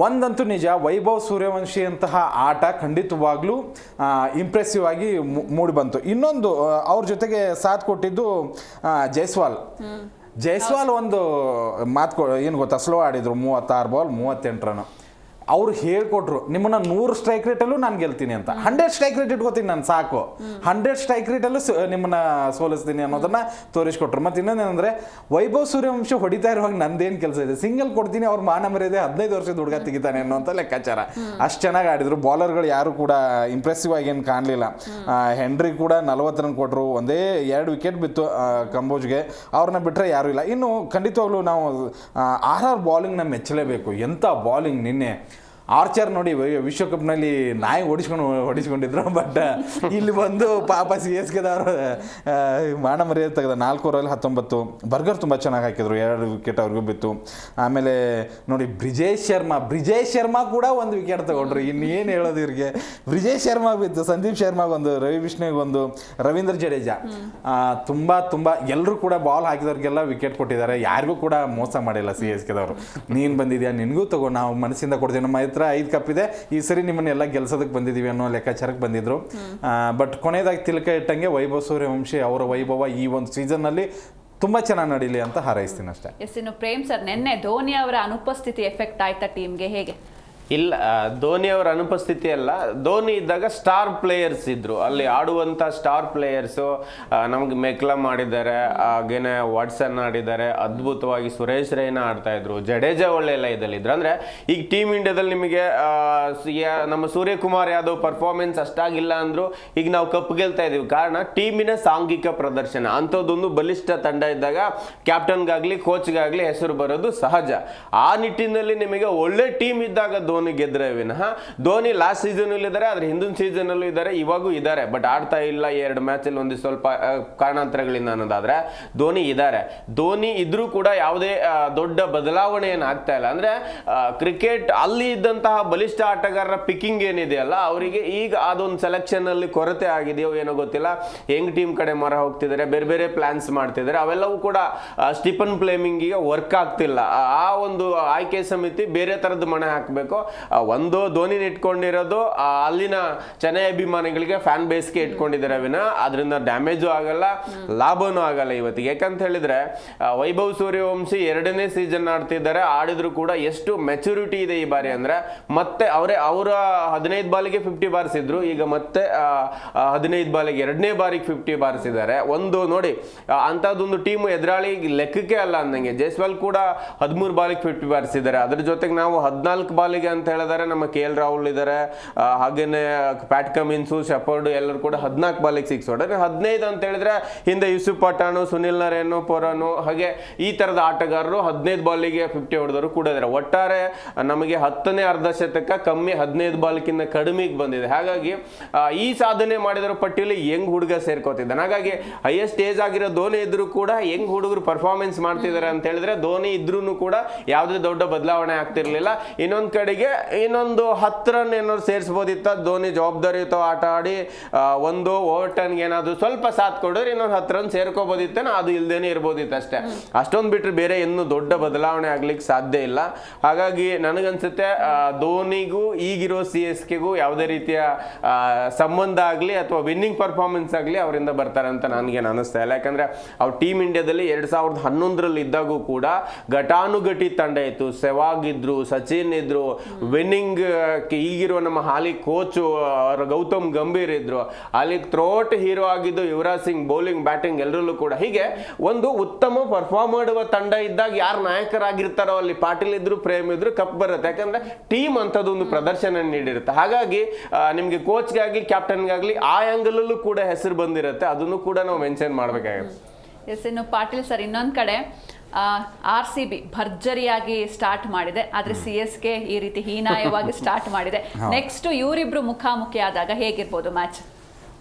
ಒಂದಂತೂ ನಿಜ, ವೈಭವ್ ಸೂರ್ಯವಂಶಿ ಅಂತಹ ಆಟ ಖಂಡಿತವಾಗ್ಲೂ ಇಂಪ್ರೆಸಿವ್ ಆಗಿ ಮೂಡಿ ಬಂತು. ಇನ್ನೊಂದು, ಅವ್ರ ಜೊತೆಗೆ ಸಾಥ್ ಕೊಟ್ಟಿದ್ದು ಜೈಸ್ವಾಲ್ ಒಂದು ಮಾತು ಏನು ಗೊತ್ತಾ, ಸ್ಲೋ ಆಡಿದ್ರು, 36 ಬಾಲ್ 38 ರನ್. ಅವ್ರು ಹೇಳ್ಕೊಟ್ರು, ನಿಮ್ಮನ್ನ 100 ಸ್ಟ್ರೈಕ್ ರೇಟಲ್ಲೂ ನಾನು ಗೆಲ್ತೀನಿ ಅಂತ. 100 ಸ್ಟ್ರೈಕ್ ರೇಟ್ ಇಟ್ಕೋತೀನಿ ನಾನು, ಸಾಕು, 100 ಸ್ಟ್ರೈಕ್ ರೇಟಲ್ಲೂ ನಿಮ್ಮನ್ನ ಸೋಲಿಸ್ತೀನಿ ಅನ್ನೋದನ್ನ ತೋರಿಸ್ಕೊಟ್ರು. ಮತ್ತು ಇನ್ನೊಂದೇನೆಂದರೆ, ವೈಭವ್ ಸೂರ್ಯವಂಶಿ ಹೊಡಿತಾ ಇರುವಾಗ ನಂದೇನು ಕೆಲಸ ಇದೆ, ಸಿಂಗಲ್ ಕೊಡ್ತೀನಿ, ಅವ್ರ ಮಾನ ಮರ್ಯಾದೆ 15 ವರ್ಷದ ಹುಡುಗ ತೆಗಿತಾನೆ ಅನ್ನೋಂಥ ಲೆಕ್ಕಾಚಾರ. ಅಷ್ಟು ಚೆನ್ನಾಗಿ ಆಡಿದ್ರು. ಬಾಲರ್ಗಳು ಯಾರು ಕೂಡ ಇಂಪ್ರೆಸಿವ್ ಆಗಿ ಏನು ಕಾಣಲಿಲ್ಲ. ಹೆನ್ರಿ ಕೂಡ 40 ರನ್ ಕೊಟ್ಟರು, ಒಂದೇ 2 ವಿಕೆಟ್ ಬಿತ್ತು ಕಂಬೋಜ್ಗೆ, ಅವ್ರನ್ನ ಬಿಟ್ಟರೆ ಯಾರೂ ಇಲ್ಲ. ಇನ್ನು ಖಂಡಿತವಾಗ್ಲೂ ನಾವು RR ಬಾಲಿಂಗ್ನ ಮೆಚ್ಚಲೇಬೇಕು. ಎಂಥ ಬಾಲಿಂಗ್ ನಿನ್ನೆ. ಆರ್ಚರ್ ನೋಡಿ, ವಿಶ್ವಕಪ್ನಲ್ಲಿ ನಾಯಿ ಹೊಡಿಸ್ಕೊಂಡಿದ್ರು, ಬಟ್ ಇಲ್ಲಿ ಬಂದು ಪಾಪ CSKದವರು ಮಾನ ಮರ್ಯಾದೆ ತೆಗೆದ. 4 ಓವರಲ್ಲಿ 19. ಬರ್ಗರ್ ತುಂಬ ಚೆನ್ನಾಗಿ ಹಾಕಿದ್ರು, 2 ವಿಕೆಟ್ ಅವ್ರಿಗೂ ಬಿತ್ತು. ಆಮೇಲೆ ನೋಡಿ, ಬ್ರಿಜೇಶ್ ಶರ್ಮಾ ಕೂಡ 1 ವಿಕೆಟ್ ತಗೊಂಡ್ರು. ಇನ್ನೇನು ಹೇಳೋದು ಇವ್ರಿಗೆ. ಬ್ರಿಜೇಶ್ ಶರ್ಮಾ ಬಿತ್ತು, ಸಂದೀಪ್ ಶರ್ಮಾಗೊಂದು, ರವಿ ಬಿಷ್ಣುಗೊಂದು, ರವೀಂದ್ರ ಜಡೇಜಾ ತುಂಬ ಎಲ್ಲರೂ ಕೂಡ ಬಾಲ್ ಹಾಕಿದವ್ರಿಗೆಲ್ಲ ವಿಕೆಟ್ ಕೊಟ್ಟಿದ್ದಾರೆ. ಯಾರಿಗೂ ಕೂಡ ಮೋಸ ಮಾಡಿಲ್ಲ CSKದವರು. ನೀನು ಬಂದಿದ್ಯಾ, ನಿನಗೂ ತಗೋ, ನಾವು ಮನಸ್ಸಿಂದ ಕೊಡ್ತೀವಿ, ನಮ್ಮ ಹತ್ರ 5 ಕಪ್ ಇದೆ, ಈ ಸರಿ ನಿಮ್ಮನ್ನೆಲ್ಲ ಗೆಲ್ಸೋದಕ್ಕೆ ಬಂದಿದ್ದೀವಿ ಅನ್ನೋ ಲೆಕ್ಕಾಚಾರಕ್ಕೆ ಬಂದಿದ್ರು. ಬಟ್ ಕೊನೆಯದಾಗಿ ತಿಲಕ ಇಟ್ಟಂಗೆ ವೈಭವ್ ಸೂರ್ಯವಂಶಿ ಅವರ ವೈಭವ ಈ ಒಂದು ಸೀಸನ್ನಲ್ಲಿ ತುಂಬ ಚೆನ್ನಾಗಿ ನಡೀಲಿ ಅಂತ ಹಾರೈಸ್ತೀನಿ ಅಷ್ಟೇ. ಇನ್ನು ಪ್ರೇಮ್ ಸರ್, ನಿನ್ನೆ ಧೋನಿ ಅವರ ಅನುಪಸ್ಥಿತಿ ಎಫೆಕ್ಟ್ ಆಯ್ತಾ ಟೀಮ್ಗೆ, ಹೇಗೆ? ಇಲ್ಲ, ಧೋನಿ ಅವರ ಅನುಪಸ್ಥಿತಿ ಅಲ್ಲ, ಧೋನಿ ಇದ್ದಾಗ ಸ್ಟಾರ್ ಪ್ಲೇಯರ್ಸ್ ಇದ್ರು, ಅಲ್ಲಿ ಆಡುವಂಥ ಸ್ಟಾರ್ ಪ್ಲೇಯರ್ಸು ನಮಗೆ ಮೆಕ್ಲಮ್ ಆಡಿದ್ದಾರೆ, ಹಾಗೇನೆ ವಾಟ್ಸನ್ ಆಡಿದ್ದಾರೆ, ಅದ್ಭುತವಾಗಿ ಸುರೇಶ್ ರೈನಾ ಆಡ್ತಾ ಇದ್ರು, ಜಡೇಜಾ ಒಳ್ಳೆ ಲಯದಲ್ಲಿದ್ರು. ಅಂದರೆ ಈಗ ಟೀಮ್ ಇಂಡಿಯಾದಲ್ಲಿ ನಿಮಗೆ ನಮ್ಮ ಸೂರ್ಯಕುಮಾರ್ ಯಾದವ್ ಪರ್ಫಾರ್ಮೆನ್ಸ್ ಅಷ್ಟಾಗಿಲ್ಲ ಅಂದ್ರು ಈಗ ನಾವು ಕಪ್ ಗೆಲ್ತಾ ಇದೀವಿ. ಕಾರಣ ಟೀಮಿನ ಸಾಂಘಿಕ ಪ್ರದರ್ಶನ. ಅಂಥದ್ದೊಂದು ಬಲಿಷ್ಠ ತಂಡ ಇದ್ದಾಗ ಕ್ಯಾಪ್ಟನ್ಗಾಗಲಿ ಕೋಚ್ಗಾಗಲಿ ಹೆಸರು ಬರೋದು ಸಹಜ. ಆ ನಿಟ್ಟಿನಲ್ಲಿ ನಿಮಗೆ ಒಳ್ಳೆ ಟೀಮ್ ಇದ್ದಾಗ ಧೋನಿ ಗೆದ್ರೆ ವಿನಃ, ಧೋನಿ ಲಾಸ್ಟ್ ಸೀಸನ್ ಇದ್ದಾರೆ, ಆದ್ರೆ ಹಿಂದಿನ ಸೀಸನ್ ಅಲ್ಲೂ ಇದ್ದಾರೆ, ಇವಾಗೂ ಇದ್ದಾರೆ, ಬಟ್ ಆಡ್ತಾ ಇಲ್ಲ 2 ಮ್ಯಾಚಲ್ಲಿ ಒಂದು ಸ್ವಲ್ಪ ಕಾರಣಾಂತರಗಳಿಂದ ಅನ್ನೋದಾದ್ರೆ ಧೋನಿ ಇದ್ದಾರೆ. ಧೋನಿ ಇದ್ರೂ ಕೂಡ ಯಾವುದೇ ದೊಡ್ಡ ಬದಲಾವಣೆ ಏನು ಆಗ್ತಾ ಇಲ್ಲ. ಅಂದ್ರೆ ಕ್ರಿಕೆಟ್ ಅಲ್ಲಿ ಇದ್ದಂತಹ ಬಲಿಷ್ಠ ಆಟಗಾರರ ಪಿಕ್ಕಿಂಗ್ ಏನಿದೆಯಲ್ಲ, ಅವರಿಗೆ ಈಗ ಅದೊಂದು ಸೆಲೆಕ್ಷನ್ ಅಲ್ಲಿ ಕೊರತೆ ಆಗಿದೆಯೋ ಏನೋ ಗೊತ್ತಿಲ್ಲ. ಹೆಂಗ್ ಟೀಮ್ ಕಡೆ ಮರ ಹೋಗ್ತಿದ್ದಾರೆ, ಬೇರೆ ಬೇರೆ ಪ್ಲಾನ್ಸ್ ಮಾಡ್ತಿದ್ದಾರೆ, ಅವೆಲ್ಲವೂ ಕೂಡ ಸ್ಟಿಫನ್ ಫ್ಲೇಮಿಂಗಿಗೆ ವರ್ಕ್ ಆಗ್ತಿಲ್ಲ. ಆ ಒಂದು ಆಯ್ಕೆ ಸಮಿತಿ ಬೇರೆ ತರದ್ದು ಮಣೆ ಹಾಕಬೇಕು. ಒಂದು ಧೋನಿನ ಇಟ್ಕೊಂಡಿರೋದು ಅಲ್ಲಿನ ಚೆನ್ನೈ ಅಭಿಮಾನಿಗಳಿಗೆ, ಫ್ಯಾನ್ ಬೇಸ್ಗೆ ಇಟ್ಕೊಂಡಿದ್ದಾರೆ ವಿನಃ ಅದರಿಂದ ಡ್ಯಾಮೇಜು ಆಗಲ್ಲ, ಲಾಭನೂ ಆಗಲ್ಲ ಇವತ್ತಿಗೆ. ಯಾಕಂತ ಹೇಳಿದ್ರೆ ವೈಭವ್ ಸೂರ್ಯವಂಶಿ 2ನೇ ಸೀಸನ್ ಆಡ್ತಿದ್ದಾರೆ, ಆಡಿದ್ರು ಕೂಡ ಎಷ್ಟು ಮೆಚುರಿಟಿ ಇದೆ ಈ ಬಾರಿ ಅಂದ್ರೆ, ಮತ್ತೆ ಅವರ 15 ಬಾಲಿಗೆ 50 ಬಾರಿಸಿದ್ರು, ಈಗ ಮತ್ತೆ 15 ಬಾಲಿಗೆ 2ನೇ ಬಾರಿಗೆ 50 ಬಾರಿಸಿದ್ದಾರೆ. ಒಂದು ನೋಡಿ, ಅಂತದೊಂದು ಟೀಮ್ ಎದುರಾಳಿ ಲೆಕ್ಕಕ್ಕೆ ಅಲ್ಲ ಅಂದಂಗೆ. ಜೈಸ್ವಾಲ್ ಕೂಡ 13 ಬಾಲಿಗೆ 50 ಬಾರಿಸಿದ್ದಾರೆ. ಅದ್ರ ಜೊತೆಗೆ ನಾವು 14 ಬಾಲಿಗೆ ಅಂತ ಹೇಳಿದರೆ ನಮ್ಮ KL ರಾಹುಲ್ ಇದ್ದಾರೆ, ಹಾಗೇನೆ ಪ್ಯಾಟ್ ಕಮಿನ್ಸು, ಶೆಫರ್ಡ್ ಎಲ್ಲರೂ ಕೂಡ 14 ಬಾಲಿಗೆ 6 ಹೊಡೆದ್ರೆ. 15 ಅಂತ ಹೇಳಿದ್ರೆ ಹಿಂದೆ ಯೂಸುಫ್ ಪಠಾಣು, ಸುನಿಲ್ ನರೇನು, ಪೊರಾನು ಹಾಗೆ ಈ ತರದ ಆಟಗಾರರು 15 ಬಾಲಿಗೆ 50 ಹೊಡೆದವರು ಕೂಡ ಇದ್ದಾರೆ. ಒಟ್ಟಾರೆ ನಮಗೆ 10ನೇ ಅರ್ಧ ಶತಕ ಕಮ್ಮಿ 15 ಬಾಲ್ಕಿಂತ ಕಡಿಮೆಗೆ ಬಂದಿದೆ. ಹಾಗಾಗಿ ಈ ಸಾಧನೆ ಮಾಡಿದರ ಪಟ್ಟಿಯಲ್ಲಿ ಯಂಗ್ ಹುಡುಗ ಸೇರ್ಕೋತಿದ್ದಾನೆ. ಹಾಗಾಗಿ ಹೈಯೆಸ್ಟ್ ಏಜ್ ಆಗಿರೋ ಧೋನಿ ಇದ್ರು ಕೂಡ ಯಂಗ್ ಹುಡುಗರು ಪರ್ಫಾರ್ಮೆನ್ಸ್ ಮಾಡ್ತಿದ್ದಾರೆ ಅಂತ ಹೇಳಿದ್ರೆ ಧೋನಿ ಇದ್ರೂ ಕೂಡ ಯಾವುದೇ ದೊಡ್ಡ ಬದಲಾವಣೆ ಆಗ್ತಿರ್ಲಿಲ್ಲ. ಇನ್ನೊಂದ್ ಕಡೆಗೆ ಇನ್ನೊಂದು 10 ರನ್ ಏನಾದ್ರು ಸೇರಿಸಬಹುದಿತ್ತ, ಧೋನಿ ಜವಾಬ್ದಾರಿಯುತ ಆಟ ಆಡಿ ಒಂದು ಓವರ್ ಟರ್ನ್ಗೆ ಏನಾದ್ರು ಸ್ವಲ್ಪ ಸಾಥ್ ಕೊಡಿದ್ರೆ ಇನ್ನೊಂದು 10 ರನ್ ಸೇರ್ಕೋಬಹುದಿತ್ತೇನೋ, ಅದು ಇಲ್ದೇನೆ ಇರ್ಬೋದಿತ್ತು ಅಷ್ಟೇ. ಅಷ್ಟೊಂದು ಬಿಟ್ರೆ ಬೇರೆ ಇನ್ನೂ ದೊಡ್ಡ ಬದಲಾವಣೆ ಆಗ್ಲಿಕ್ಕೆ ಸಾಧ್ಯ ಇಲ್ಲ. ಹಾಗಾಗಿ ನನಗನ್ಸುತ್ತೆ ಧೋನಿಗೂ ಈಗಿರೋ CSKಗೂ ಯಾವುದೇ ರೀತಿಯ ಸಂಬಂಧ ಆಗಲಿ ಅಥವಾ ವಿನ್ನಿಂಗ್ ಪರ್ಫಾರ್ಮೆನ್ಸ್ ಆಗಲಿ ಅವರಿಂದ ಬರ್ತಾರೆ ಅಂತ ನನಗೇನು ಅನಿಸ್ತಾ ಇಲ್ಲ. ಯಾಕಂದ್ರೆ ಅವ್ರು ಟೀಮ್ ಇಂಡಿಯಾದಲ್ಲಿ 2011ರಲ್ಲಿ ಇದ್ದಾಗೂ ಕೂಡ ಘಟಾನುಘಟಿ ತಂಡ ಇತ್ತು. ಸೆವಾಗ್ ಇದ್ರು, ಸಚಿನ್ ಇದ್ರು, ವಿನ್ನಿಂಗ್ ಈಗಿರುವ ನಮ್ಮ ಹಾಲಿ ಕೋಚ್ ಗೌತಮ್ ಗಂಭೀರ್ ಇದ್ರು, ಅಲ್ಲಿ ಥ್ರೋಟ್ ಹೀರೋ ಆಗಿದ್ದು ಯುವರಾಜ್ ಸಿಂಗ್, ಬೌಲಿಂಗ್ ಬ್ಯಾಟಿಂಗ್ ಎಲ್ಲರಲ್ಲೂ ಕೂಡ. ಹೀಗೆ ಒಂದು ಉತ್ತಮ ಪರ್ಫಾರ್ಮ್ ಮಾಡುವ ತಂಡ ಇದ್ದಾಗ ಯಾರು ನಾಯಕರಾಗಿರ್ತಾರೋ ಅಲ್ಲಿ ಪಾಟೀಲ್ ಇದ್ರು, ಪ್ರೇಮ್ ಇದ್ರು, ಕಪ್ ಬರುತ್ತೆ. ಯಾಕಂದ್ರೆ ಟೀಮ್ ಅಂತದೊಂದು ಪ್ರದರ್ಶನ ನೀಡಿರುತ್ತೆ. ಹಾಗಾಗಿ ನಿಮ್ಗೆ ಕೋಚ್ಗಾಗ್ಲಿ ಕ್ಯಾಪ್ಟನ್ಗಾಗ್ಲಿ ಆ ಆಂಗಲಲ್ಲೂ ಕೂಡ ಹೆಸರು ಬಂದಿರುತ್ತೆ. ಅದನ್ನು ಕೂಡ ನಾವು ಮೆನ್ಷನ್ ಮಾಡ್ಬೇಕಾಗುತ್ತೆ. ಎಸ್, ಇನ್ನು ಪಾಟೀಲ್ ಸರ್, ಇನ್ನೊಂದು ಕಡೆ RCB ಭರ್ಜರಿಯಾಗಿ ಸ್ಟಾರ್ಟ್ ಮಾಡಿದೆ, ಆದ್ರೆ CSK ಈ ರೀತಿ ಹೀನಾಯವಾಗಿ ಸ್ಟಾರ್ಟ್ ಮಾಡಿದೆ. ನೆಕ್ಸ್ಟ್ ಇವರಿಬ್ರು ಮುಖಾಮುಖಿ ಆದಾಗ ಹೇಗಿರ್ಬೋದು ಮ್ಯಾಚ್?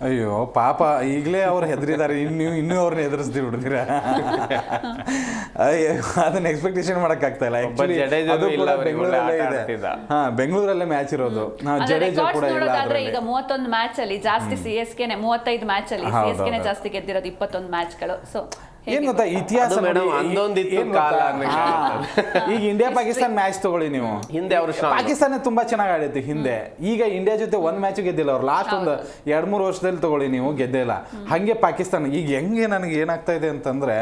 ಅಯ್ಯೋ ಪಾಪ, ಈಗಲೇ ಅವ್ರು ಹೆದರಿದ್ದಾರೆ, ಇನ್ನೂ ಅವ್ರನ್ನ ಎದುರಿಸ್ತೀವಿ ಹುಡುಗಿರ. ಅಯ್ಯೋ, ಅದನ್ನ ಎಕ್ಸ್ಪೆಕ್ಟೇಷನ್ ಮಾಡಕ್ಕಾಗ್ತಾ ಇಲ್ಲ. ಬೆಂಗಳೂರಲ್ಲೇ ಇದೆ, ಬೆಂಗಳೂರಲ್ಲೇ ಮ್ಯಾಚ್ ಇರೋದು. ಜಡೇಜಾ ಕೂಡ ಇಲ್ಲ. ಈಗ 31 ಮ್ಯಾಚ್ ಅಲ್ಲಿ ಜಾಸ್ತಿ CSKನೇ, 35 ಮ್ಯಾಚ್ ಅಲ್ಲಿ CSKನೇ ಜಾಸ್ತಿ ಗೆದ್ದಿರೋದು, 21 ಮ್ಯಾಚ್ಗಳು. ಸೊ ಏನ್ ಗೊತ್ತಾ, ಇತಿಹಾಸ ಈಗ ಇಂಡಿಯಾ ಪಾಕಿಸ್ತಾನ ಮ್ಯಾಚ್ ತಗೊಳ್ಳಿ ನೀವು, ಹಿಂದೆ ಅವರು ಪಾಕಿಸ್ತಾನ ತುಂಬಾ ಚೆನ್ನಾಗಿ ಆಡಿತ್ತು ಹಿಂದೆ. ಈಗ ಇಂಡಿಯಾ ಜೊತೆ ಒಂದ್ ಮ್ಯಾಚ್ ಗೆದ್ದಿಲ್ಲ ಅವ್ರು. ಲಾಸ್ಟ್ ಒಂದು 2-3 ವರ್ಷದಲ್ಲಿ ತಗೊಳ್ಳಿ ನೀವು, ಗೆದ್ದಿಲ್ಲ. ಹಂಗೆ ಪಾಕಿಸ್ತಾನ ಈಗ ಹೆಂಗೆ ನನಗೆ ಏನಾಗ್ತಾ ಇದೆ ಅಂತಂದ್ರೆ,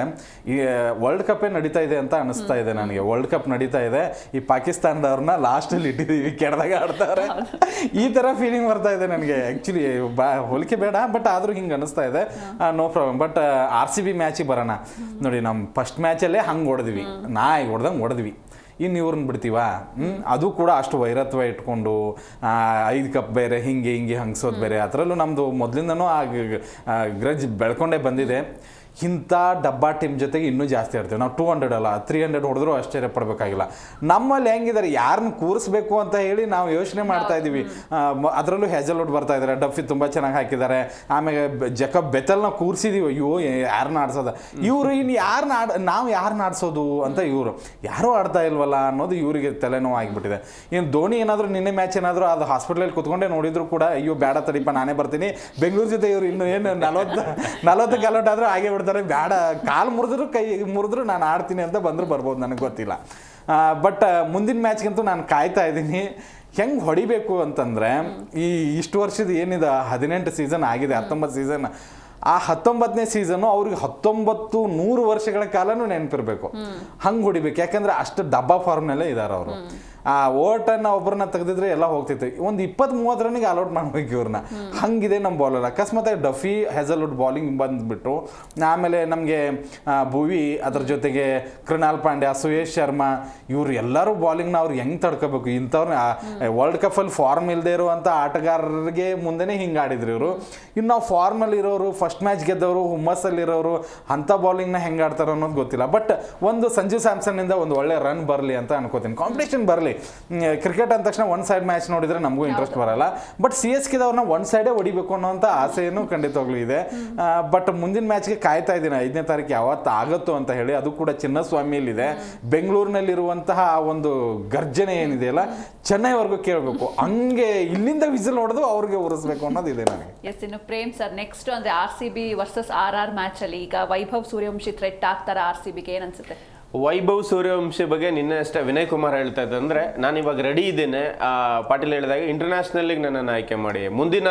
ಈ ವರ್ಲ್ಡ್ ಕಪ್ ನಡೀತಾ ಇದೆ ಅಂತ ಅನಿಸ್ತಾ ಇದೆ ನನಗೆ. ವರ್ಲ್ಡ್ ಕಪ್ ನಡೀತಾ ಇದೆ, ಈ ಪಾಕಿಸ್ತಾನದವ್ರನ್ನ ಲಾಸ್ಟ್ ಅಲ್ಲಿ ಇಟ್ಟಿದೀವಿ, ಕೆಳದಾಗ ಆಡ್ತಾರೆ, ಈ ತರ ಫೀಲಿಂಗ್ ಬರ್ತಾ ಇದೆ ನನಗೆ. ಆಕ್ಚುಲಿ ಹೋಲಿಕೆ ಬೇಡ, ಬಟ್ ಆದ್ರೂ ಹಿಂಗೆ ಅನಿಸ್ತಾ ಇದೆ. No problem. ಬಟ್ RCB ಮ್ಯಾಚಿಗೆ ಬರೋಣ ನೋಡಿ. ನಮ್ಮ ಫಸ್ಟ್ ಮ್ಯಾಚಲ್ಲೇ ಹಂಗೆ ಹೊಡೆದ್ವಿ, ನಾಯಿ ಹೊಡೆದಂಗೆ ಹೊಡೆದ್ವಿ. ಇನ್ನು ಇವ್ರನ್ನ ಬಿಡ್ತೀವ? ಅದು ಕೂಡ ಅಷ್ಟು ವೈರತ್ವ ಇಟ್ಕೊಂಡು 5 ಕಪ್ ಬೇರೆ ಹಿಂಗೆ ಹಂಗ್ಸೋದು ಬೇರೆ. ಅದರಲ್ಲೂ ನಮ್ಮದು ಮೊದಲಿಂದನೂ ಆ ಗ್ರಜ್ ಬೆಳ್ಕೊಂಡೇ ಬಂದಿದೆ. ಇಂಥ ಡಬ್ಬಾ ಟೀಮ್ ಜೊತೆಗೆ ಇನ್ನೂ ಜಾಸ್ತಿ ಆಡ್ತೀವಿ ನಾವು. 200 ಅಲ್ಲ 300 ಹೊಡೆದ್ರೂ ಆಶ್ಚರ್ಯ ಪಡಬೇಕಾಗಿಲ್ಲ. ನಮ್ಮಲ್ಲಿ ಹೆಂಗಿದ್ದಾರೆ, ಯಾರನ್ನ ಕೂರಿಸ್ಬೇಕು ಅಂತ ಹೇಳಿ ನಾವು ಯೋಚನೆ ಮಾಡ್ತಾ ಇದ್ದೀವಿ. ಅದರಲ್ಲೂ ಹೆಜಲ್ವುಡ್ ಬರ್ತಾ ಇದ್ದಾರೆ, ಡಫಿ ತುಂಬ ಚೆನ್ನಾಗಿ ಹಾಕಿದ್ದಾರೆ. ಆಮೇಲೆ ಜಕಬ್ ಬೆತಲ್ನ ಕೂರಿಸಿದೀವಿ. ಅಯ್ಯೋ, ಯಾರನ್ನ ಆಡ್ಸೋದ ಇವರು, ಇನ್ನು ನಾವು ಯಾರನ್ನ ಆಡ್ಸೋದು ಅಂತ ಇವರು ಯಾರೂ ಆಡ್ತಾ ಇಲ್ವಲ್ಲ ಅನ್ನೋದು ಇವರಿಗೆ ತಲೆನೋವು ಆಗಿಬಿಟ್ಟಿದೆ. ಇನ್ನು ಧೋನಿ ಏನಾದರೂ ನಿನ್ನೆ ಮ್ಯಾಚ್ ಏನಾದರೂ ಅದು ಹಾಸ್ಪಿಟ್ಲಲ್ಲಿ ಕುತ್ಕೊಂಡೇ ನೋಡಿದ್ರು ಕೂಡ, ಅಯ್ಯೋ ಬೇಡ ತಡಿಪ, ನಾನೇ ಬರ್ತೀನಿ ಬೆಂಗಳೂರು ಜೊತೆ. ಇವರು ಇನ್ನು ಏನು 40 ಗಾಲೋಟ್ ಆದರೂ ಆಗೇ ಬಿಡ್ತಾರೆ. ಬೇಡ, ಕಾಲು ಮುರಿದ್ರು ಕೈ ಮುರಿದ್ರು ನಾನು ಆಡ್ತೀನಿ ಅಂತ ಬಂದರೂ ಬರ್ಬೋದು, ನನಗೆ ಗೊತ್ತಿಲ್ಲ. ಬಟ್ ಮುಂದಿನ ಮ್ಯಾಚ್ಗಂತೂ ನಾನು ಕಾಯ್ತಾ ಇದ್ದೀನಿ. ಹೆಂಗೆ ಹೊಡಿಬೇಕು ಅಂತಂದರೆ, ಇಷ್ಟು ವರ್ಷದ ಏನಿದೆ 18 ಸೀಸನ್ ಆಗಿದೆ, 19 ಸೀಸನ್. ಆ 19ನೇ ಸೀಸನ್ನು ಅವ್ರಿಗೆ 1900 ವರ್ಷಗಳ ಕಾಲನೂ ನೆನಪಿರ್ಬೇಕು. ಹಂಗೆ ಹೊಡಿಬೇಕು. ಯಾಕಂದ್ರೆ ಅಷ್ಟು ಡಬ್ಬಾ ಫಾರ್ಮ್ನಲ್ಲೇ ಇದ್ದಾರೆ ಅವರು. ಆ ಓಟನ್ನ ಒಬ್ಬರನ್ನ ತೆಗೆದಿದ್ರೆ ಎಲ್ಲ ಹೋಗ್ತಿತ್ತು. ಒಂದು 20-30 ರನ್ನಿಗೆ ಅಲೌಟ್ ಮಾಡ್ಬೇಕು ಇವ್ರನ್ನ. ಹಂಗಿದೆ ನಮ್ಮ ಬೌಲರ್. ಅಕಸ್ಮಾತ್ ಡಫಿ, ಹೆಜಲ್ವುಡ್ ಬಾಲಿಂಗ್ ಬಂದ್ಬಿಟ್ಟು, ಆಮೇಲೆ ನಮಗೆ ಭುವಿ, ಅದ್ರ ಜೊತೆಗೆ ಕೃಣಾಲ್ ಪಾಂಡ್ಯ, ಸುಯೇಶ್ ಶರ್ಮಾ, ಇವ್ರು ಎಲ್ಲರೂ ಬಾಲಿಂಗ್ನ ಅವ್ರು ಹೆಂಗೆ ತಡ್ಕೋಬೇಕು? ಇಂಥವ್ರನ್ನ ವರ್ಲ್ಡ್ ಕಪ್ಪಲ್ಲಿ ಫಾರ್ಮ್ ಇಲ್ಲದೆ ಇರುವಂಥ ಆಟಗಾರರಿಗೆ ಮುಂದೆನೇ ಹಿಂಗೆ ಆಡಿದ್ರು ಇವರು. ಇನ್ನು ನಾವು ಫಾರ್ಮಲ್ಲಿ ಇರೋರು, ಫಸ್ಟ್ ಮ್ಯಾಚ್ ಗೆದ್ದವರು, ಹುಮ್ಮಸ್ಸಲ್ಲಿರೋರು, ಅಂಥ ಬಾಲಿಂಗ್ನ ಹೆಂಗೆ ಆಡ್ತಾರೆ ಅನ್ನೋದು ಗೊತ್ತಿಲ್ಲ. ಬಟ್ ಒಂದು ಸಂಜು ಸ್ಯಾಮ್ಸನ್ನಿಂದ ಒಂದು ಒಳ್ಳೆ ರನ್ ಬರಲಿ ಅಂತ ಅನ್ಕೋತೀನಿ, ಕಾಂಪಿಟೇಷನ್ ಬರಲಿ. ಕ್ರಿಕೆಟ್ ಅಂದ ತಕ್ಷಣ ಒನ್ ಸೈಡ್ ಮ್ಯಾಚ್ ನೋಡಿದ್ರೆ ನಮಗೂ ಇಂಟ್ರೆಸ್ಟ್ ಬರಲ್ಲ. ಬಟ್ CSKದವ್ರನ್ನ ಒನ್ ಸೈಡೇ ಹೊಡಿಬೇಕು ಅನ್ನೋಂಥ ಆಸೆಯನ್ನು ಖಂಡಿತವಾಗ್ಲೂ ಇದೆ. ಬಟ್ ಮುಂದಿನ ಮ್ಯಾಚ್ಗೆ ಕಾಯ್ತಾ ಇದ್ದೀನಿ, 5ನೇ ತಾರೀಕು ಯಾವತ್ತು ಆಗುತ್ತೋ ಅಂತ ಹೇಳಿ. ಅದು ಕೂಡ ಚಿನ್ನಸ್ವಾಮಿಯಲ್ಲಿದೆ. ಬೆಂಗಳೂರಿನಲ್ಲಿರುವಂತಹ ಒಂದು ಗರ್ಜನೆ ಏನಿದೆಯಲ್ಲ, ಚೆನ್ನೈವರೆಗೂ ಕೇಳಬೇಕು. ಹಂಗೆ ಇಲ್ಲಿಂದ ವಿಸಿಲ್ ಹೊಡೆದು ಅವ್ರಿಗೆ ಉರಿಸ್ಬೇಕು ಅನ್ನೋದಿದೆ ನನಗೆ. ಎಸ್, ಇನ್ನು ಪ್ರೇಮ್ ಸರ್, ನೆಕ್ಸ್ಟ್ ಅಂದ್ರೆ RCB ವರ್ಸಸ್ RR ಮ್ಯಾಚ್ ಅಲ್ಲಿ ಈಗ ವೈಭವ್ ಸೂರ್ಯವಂಶಿ ಥ್ರೆಟ್ ಆಗ್ತಾರ RCBಗೆ, ಏನನ್ಸುತ್ತೆ? ವೈಭವ್ ಸೂರ್ಯವಂಶಿ ಬಗ್ಗೆ ನಿನ್ನೆ ಅಷ್ಟೇ ವಿನಯ್ ಕುಮಾರ್ ಹೇಳ್ತಾ ಇದ್ದಂದ್ರೆ, ನಾನು ಇವಾಗ ರೆಡಿ ಇದ್ದೇನೆ, ಪಾಟೀಲ್ ಹೇಳಿದಾಗ ಇಂಟರ್ನ್ಯಾಷನಲ್ಗೆ ನನ್ನನ್ನು ಆಯ್ಕೆ ಮಾಡಿ. ಮುಂದಿನ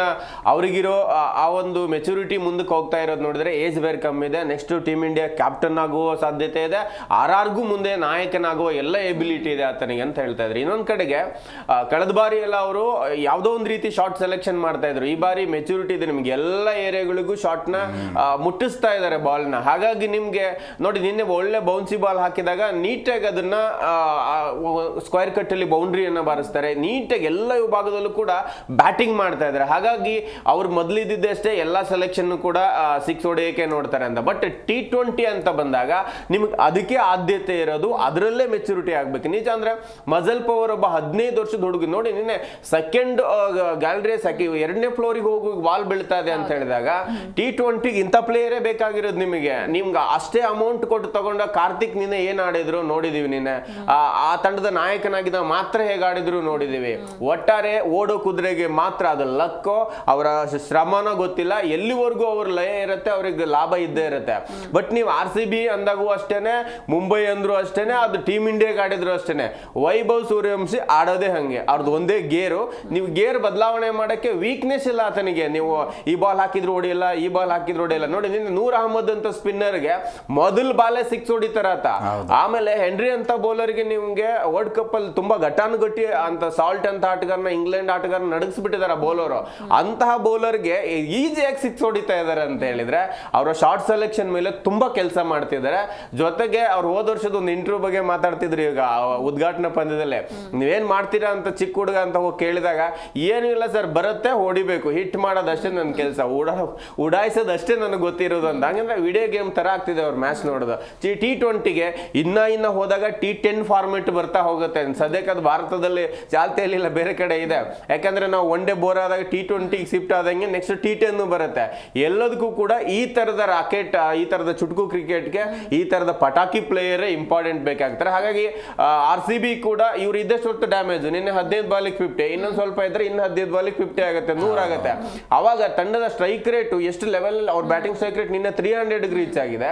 ಅವ್ರಿಗಿರೋ ಆ ಒಂದು ಮೆಚುರಿಟಿ ಮುಂದಕ್ಕೆ ಹೋಗ್ತಾ ಇರೋದು ನೋಡಿದ್ರೆ ಏಜ್ ಬೇರೆ ಕಮ್ಮಿ ಇದೆ. ನೆಕ್ಸ್ಟ್ ಟೀಮ್ ಇಂಡಿಯಾ ಕ್ಯಾಪ್ಟನ್ ಆಗುವ ಸಾಧ್ಯತೆ ಇದೆ, RRಗೂ ಮುಂದೆ ನಾಯಕನಾಗುವ ಎಲ್ಲ ಎಬಿಲಿಟಿ ಇದೆ ಆತನಿಗೆ ಅಂತ ಹೇಳ್ತಾ ಇದ್ರು. ಇನ್ನೊಂದು ಕಡೆಗೆ ಕಳೆದ ಬಾರಿ ಎಲ್ಲ ಅವರು ಯಾವುದೋ ಒಂದು ರೀತಿ ಶಾರ್ಟ್ ಸೆಲೆಕ್ಷನ್ ಮಾಡ್ತಾ ಇದ್ರು. ಈ ಬಾರಿ ಮೆಚುರಿಟಿ ಇದೆ, ನಿಮ್ಗೆ ಎಲ್ಲ ಏರಿಯಾಗಳಿಗೂ ಶಾರ್ಟ್ನ ಮುಟ್ಟಿಸ್ತಾ ಇದ್ದಾರೆ ಬಾಲ್ನ. ಹಾಗಾಗಿ ನಿಮ್ಗೆ ನೋಡಿ, ನಿನ್ನೆ ಒಳ್ಳೆ ಬೌನ್ಸಿ ಬಾಲ್ ಹಾಕಿದಾಗ ನೀಟಾಗಿ ಅದನ್ನ ಸ್ಕ್ವೇರ್ ಕಟ್ಟಲ್ಲಿ ಬೌಂಡ್ರಿಯನ್ನು ಬಾರಿಸ್ತಾರೆ, ನೀಟಾಗಿ ಎಲ್ಲ ವಿಭಾಗದಲ್ಲೂ ಕೂಡ ಬ್ಯಾಟಿಂಗ್ ಮಾಡ್ತಾ ಇದ್ದಾರೆ. ಹಾಗಾಗಿ ಅವ್ರು ಮೊದಲಿದ್ದಿದ್ದೆ ಅಷ್ಟೇ ಎಲ್ಲ ಸೆಲೆಕ್ಷನ್ ಕೂಡ 6 ಹೊಡೆಯೋಕೆ ನೋಡ್ತಾರೆ ಅಂತ. ಬಟ್ T20 ಅಂತ ಬಂದಾಗ ನಿಮ್ಗೆ ಅದಕ್ಕೆ ಆದ್ಯತೆ ಇರೋದು, ಅದರಲ್ಲೇ ಮೆಚುರಿಟಿ ಆಗ್ಬೇಕು. ನಿಜ ಅಂದ್ರೆ ಮಜಲ್ ಪವರ್ ಒಬ್ಬ 15 ವರ್ಷದ ಹುಡುಗಿ ನೋಡಿ, ನಿನ್ನೆ ಸೆಕೆಂಡ್ ಗ್ಯಾಲರಿ ಸಾಕಿ 2ನೇ ಫ್ಲೋರಿಗೆ ಹೋಗಿ ಬಾಲ್ ಬೀಳ್ತಾ ಇದೆ ಅಂತ ಹೇಳಿದಾಗ T20 ಇಂಥ ಪ್ಲೇಯರೇ ಬೇಕಾಗಿರೋದು ನಿಮಗೆ. ನಿಮ್ಗೆ ಅಷ್ಟೇ ಅಮೌಂಟ್ ಕೊಟ್ಟು ತಗೊಂಡ ಕಾರ್ತಿಕ್ ನಿನ್ನೆ ಏನ್ ಆಡಿದ್ರು ನೋಡಿದೀವಿ. ನಿನ್ನೆ ಆ ತಂಡದ ನಾಯಕನಾಗಿದ್ದ ಮಾತ್ರ ಹೇಗೆ ಆಡಿದ್ರು ನೋಡಿದೀವಿ. ಒಟ್ಟಾರೆ ಓಡೋ ಕುದುರೆಗೆ ಮಾತ್ರ ಅದು ಲಕ್ಕೋ ಅವರ ಶ್ರಮನೋ ಗೊತ್ತಿಲ್ಲ, ಎಲ್ಲಿವರೆಗೂ ಅವ್ರ ಲಯ ಇರುತ್ತೆ ಅವ್ರಿಗೆ ಲಾಭ ಇದ್ದೇ ಇರುತ್ತೆ. ಬಟ್ ನೀವು RCB ಅಂದಾಗೂ ಅಷ್ಟೇನೆ, ಮುಂಬೈ ಅಂದ್ರು ಅಷ್ಟೇನೆ, ಅದು ಟೀಮ್ ಇಂಡಿಯಾಗೆ ಆಡಿದ್ರು ಅಷ್ಟೇನೆ, ವೈಭವ್ ಸೂರ್ಯವಂಶಿ ಆಡೋದೇ ಹಂಗೆ. ಅವ್ರದ್ದು ಒಂದೇ ಗೇರು, ನೀವು ಗೇರ್ ಬದಲಾವಣೆ ಮಾಡಕ್ಕೆ ವೀಕ್ನೆಸ್ ಇಲ್ಲ ಆತನಿಗೆ. ನೀವು ಈ ಬಾಲ್ ಹಾಕಿದ್ರು ಹೊಡಿಯಲ್ಲ, ಈ ಬಾಲ್ ಹಾಕಿದ್ರು ಹೊಡಿಯಲ್ಲ. ನೋಡಿ ನಿನ್ನೆ ನೂರ್ ಅಹಮದ್ ಅಂತ ಸ್ಪಿನ್ನರ್ಗೆ ಮೊದಲ ಬಾಲೆ 6 ಹೊಡಿತಾರ ಆತ. ಆಮೇಲೆ ಹೆನ್ರಿ ಅಂತ ಬೌಲರ್ಗೆ ನಿಮ್ಗೆ ವರ್ಲ್ಡ್ ಕಪ್ ಅಲ್ಲಿ ತುಂಬಾ ಘಟಾನುಘಟಿ ಅಂತ ಸಾಲ್ಟ್ ಅಂತ ಆಟಗಾರನ, ಇಂಗ್ಲೆಂಡ್ ಆಟಗಾರನ ನಡಗಿಸ್ಬಿಟ್ಟಿದಾರ ಬೌಲರ್. ಅಂತಹ ಬೌಲರ್ಗೆ ಈಸಿಯಾಗಿ 6 ಹೊಡಿತಾ ಇದಾರೆ ಅಂತ ಹೇಳಿದ್ರೆ ಅವರ ಶಾರ್ಟ್ ಸೆಲೆಕ್ಷನ್ ಮೇಲೆ ತುಂಬಾ ಕೆಲಸ ಮಾಡ್ತಿದ್ದಾರೆ. ಜೊತೆಗೆ ಅವ್ರು ಹೋದ ವರ್ಷದ ಒಂದು ಇಂಟರ್ವ್ಯೂ ಬಗ್ಗೆ ಮಾತಾಡ್ತಿದ್ರು. ಈಗ ಉದ್ಘಾಟನಾ ಪಂದ್ಯದಲ್ಲೇ ನೀವೇನ್ ಮಾಡ್ತೀರಾ ಅಂತ ಚಿಕ್ಕ ಹುಡುಗ ಅಂತ ಹೋಗಿ ಕೇಳಿದಾಗ, ಏನು ಇಲ್ಲ ಸರ್, ಬರುತ್ತೆ, ಹೊಡಿಬೇಕು, ಹಿಟ್ ಮಾಡೋದಷ್ಟೇ ನನ್ನ ಕೆಲಸ, ಉಡಾಯಿಸೋದಷ್ಟೇ ನನಗೆ ಗೊತ್ತಿರೋದು ಅಂತ. ಹಂಗಂದ್ರೆ ವಿಡಿಯೋ ಗೇಮ್ ತರ ಆಗ್ತಿದೆ ಅವ್ರ ಮ್ಯಾಚ್ ನೋಡೋದು. T20ಗೆ ಇನ್ನ ಹೋದಾಗ T10 ಫಾರ್ಮೆಟ್ ಬರ್ತಾ ಹೋಗುತ್ತೆ. ಸದ್ಯಕ್ಕೆ ಅದು ಭಾರತದಲ್ಲಿ ಚಾಲ್ತಿಯಲ್ಲಿ ಇಲ್ಲ, ಬೇರೆ ಕಡೆ ಇದೆ. ಯಾಕಂದ್ರೆ ನಾವು ಒನ್ ಡೇ ಬೋರ್ ಆದಾಗ T20 ಶಿಫ್ಟ್ ಆದಂಗೆ ನೆಕ್ಸ್ಟ್ T10 ಬರುತ್ತೆ. ಎಲ್ಲದಕ್ಕೂ ಕೂಡ ಈ ತರದ ರಾಕೆಟ್, ಈ ತರದ ಚುಟುಕು ಕ್ರಿಕೆಟ್ಗೆ ಈ ತರದ ಪಟಾಕಿ ಪ್ಲೇಯರೇ ಇಂಪಾರ್ಟೆಂಟ್ ಬೇಕಾಗ್ತಾರೆ. ಹಾಗಾಗಿ RCB ಕೂಡ ಇವ್ರು ಇದ್ದಷ್ಟು ಹೊತ್ತು ಡ್ಯಾಮೇಜ್. ನಿನ್ನೆ 15 ಬಾಲಿಗೆ 50, ಇನ್ನೊಂದು ಸ್ವಲ್ಪ ಇದ್ರೆ ಇನ್ನು 15 ಬಾಲಿಗೆ 50 ಆಗುತ್ತೆ, 100 ಆಗುತ್ತೆ. ಅವಾಗ ತಂಡದ ಸ್ಟ್ರೈಕ್ ರೇಟ್ ಎಷ್ಟು ಲೆವೆಲ್, ಅವ್ರ ಬ್ಯಾಟಿಂಗ್ ಸ್ಟ್ರೈಕ್ ರೇಟ್ ನಿನ್ನೆ 300 ರೀಚ್ ಆಗಿದೆ.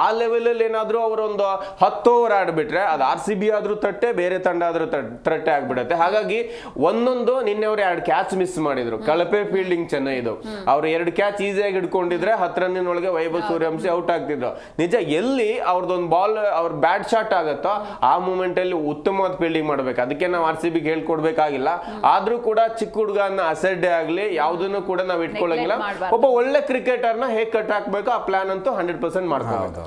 ಆ ಲೆವೆಲ್ ಅಲ್ಲಿ ಏನಾದ್ರೂ ಅವರೊಂದು 10 ಓವರ್ ಆಡ್ಬಿಟ್ರೆ ಅದು RCB ಆದ್ರೂ ತಟ್ಟೆ, ಬೇರೆ ತಂಡ ಆದ್ರೂ ತಟ್ಟೆ ಆಗ್ಬಿಡುತ್ತೆ. ಹಾಗಾಗಿ ಒಂದೊಂದು ನಿನ್ನೆ ಅವ್ರು 2 ಕ್ಯಾಚ್ ಮಿಸ್ ಮಾಡಿದ್ರು. ಕಳಪೆ ಫೀಲ್ಡಿಂಗ್ ಚೆನ್ನೈದು. ಅವ್ರು 2 ಕ್ಯಾಚ್ ಈಸಿಯಾಗಿ ಹಿಡ್ಕೊಂಡಿದ್ರೆ 10 ರನ್ನಿನೊಳಗೆ ವೈಭವ್ ಸೂರ್ಯವಂಶಿ ಔಟ್ ಆಗ್ತಿದ್ರು. ನಿಜ ಎಲ್ಲಿ ಅವ್ರದ್ದೊಂದು ಬಾಲ್ ಅವ್ರ ಬ್ಯಾಟ್ ಶಾಟ್ ಆಗುತ್ತೋ ಆ ಮೂಮೆಂಟ್ ಅಲ್ಲಿ ಉತ್ತಮವಾದ ಫೀಲ್ಡಿಂಗ್ ಮಾಡ್ಬೇಕು. ಅದಕ್ಕೆ ನಾವು RCB ಹೇಳ್ಕೊಡ್ಬೇಕಾಗಿಲ್ಲ. ಆದ್ರೂ ಕೂಡ ಚಿಕ್ಕ ಹುಡುಗನ ಅಸಡ್ಡೆ ಆಗ್ಲಿ ಯಾವುದನ್ನು ಕೂಡ ನಾವು ಇಟ್ಕೊಳ್ಳಂಗಿಲ್ಲ. ಒಬ್ಬ ಒಳ್ಳೆ ಕ್ರಿಕೆಟರ್ನ ಹೇಗೆ ಕಟ್ ಹಾಕ್ಬೇಕು ಆ ಪ್ಲಾನ್ ಅಂತೂ 100% ಮಾಡ್ಕೋಬೇಕು.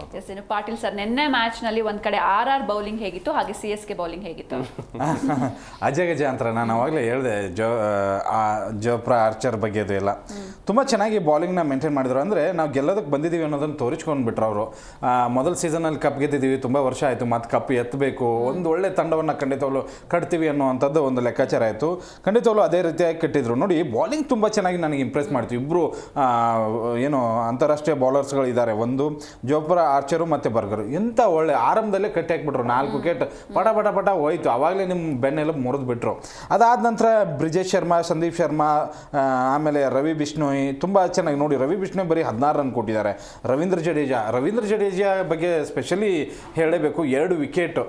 ಪಾಟೀಲ್ ಸರ್, ನಿನ್ನೆ ಮ್ಯಾಚ್ ನಲ್ಲಿ ಒಂದ್ ಕಡೆ RR ಬೌಲಿಂಗ್ ಹೇಗಿತ್ತು, ಹಾಗೆ CSK ಬೌಲಿಂಗ್ ಹೇಗಿತ್ತು? ಅಜಗಜ ಅಂತ ನಾನು ಅವಾಗಲೇ ಹೇಳಿದೆ. ಜೋಫ್ರಾ ಆರ್ಚರ್ ಬಗ್ಗೆ ಅದು ಎಲ್ಲ ತುಂಬ ಚೆನ್ನಾಗಿ ಬಾಲಿಂಗ್ನ ಮೇಂಟೈನ್ ಮಾಡಿದ್ರು. ಅಂದರೆ ನಾವು ಗೆಲ್ಲೋದಕ್ಕೆ ಬಂದಿದ್ದೀವಿ ಅನ್ನೋದನ್ನು ತೋರಿಸ್ಕೊಂಡ್ಬಿಟ್ರು ಅವರು. ಮೊದಲ ಸೀಸನಲ್ಲಿ ಕಪ್ ಗೆದ್ದಿದ್ದೀವಿ, ತುಂಬ ವರ್ಷ ಆಯಿತು, ಮತ್ತು ಕಪ್ ಎತ್ತಬೇಕು, ಒಂದು ಒಳ್ಳೆ ತಂಡವನ್ನು ಖಂಡಿತವಾಗ್ಲೂ ಕಟ್ತೀವಿ ಅನ್ನೋವಂಥದ್ದು ಒಂದು ಲೆಕ್ಕಾಚಾರ ಆಯಿತು. ಖಂಡಿತವಾಗ್ಲೂ ಅದೇ ರೀತಿಯಾಗಿ ಕಟ್ಟಿದ್ರು. ನೋಡಿ ಬಾಲಿಂಗ್ ತುಂಬ ಚೆನ್ನಾಗಿ ನನಗೆ ಇಂಪ್ರೆಸ್ ಮಾಡ್ತು. ಇಬ್ಬರು ಏನು ಅಂತಾರಾಷ್ಟ್ರೀಯ ಬೌಲರ್ಸ್ಗಳಿದ್ದಾರೆ, ಒಂದು ಜೋಫ್ರಾ ಆರ್ಚರು ಮತ್ತು ಬರ್ಗರು. ಎಂಥ ಒಳ್ಳೆ ಆರಂಭದಲ್ಲೇ ಕಟ್ಟಿ ಹಾಕ್ಬಿಟ್ರು. 4 ವಿಕೆಟ್ ಪಟ ಹೋಯ್ತು. ಆವಾಗಲೇ ನಿಮ್ಮ ಬೆನ್ನೆಲ್ಲ ಮುರಿದು ಬಿಟ್ರು. ಅದಾದ ನಂತರ ಬ್ರಿಜೇಶ್ ಶರ್ಮಾ, ಸಂದೀಪ್ ಶರ್ಮಾ, ಆಮೇಲೆ ರವಿ ಬಿಷ್ಣೋಯ್ ತುಂಬ ಚೆನ್ನಾಗಿ. ನೋಡಿ ರವಿ ಬಿಷ್ಣೋಯ್ ಬರೀ 16 ರನ್ ಕೊಟ್ಟಿದ್ದಾರೆ. ರವೀಂದ್ರ ಜಡೇಜಾ ಬಗ್ಗೆ ಸ್ಪೆಷಲಿ ಹೇಳಲೇಬೇಕು. 2 ವಿಕೆಟ್.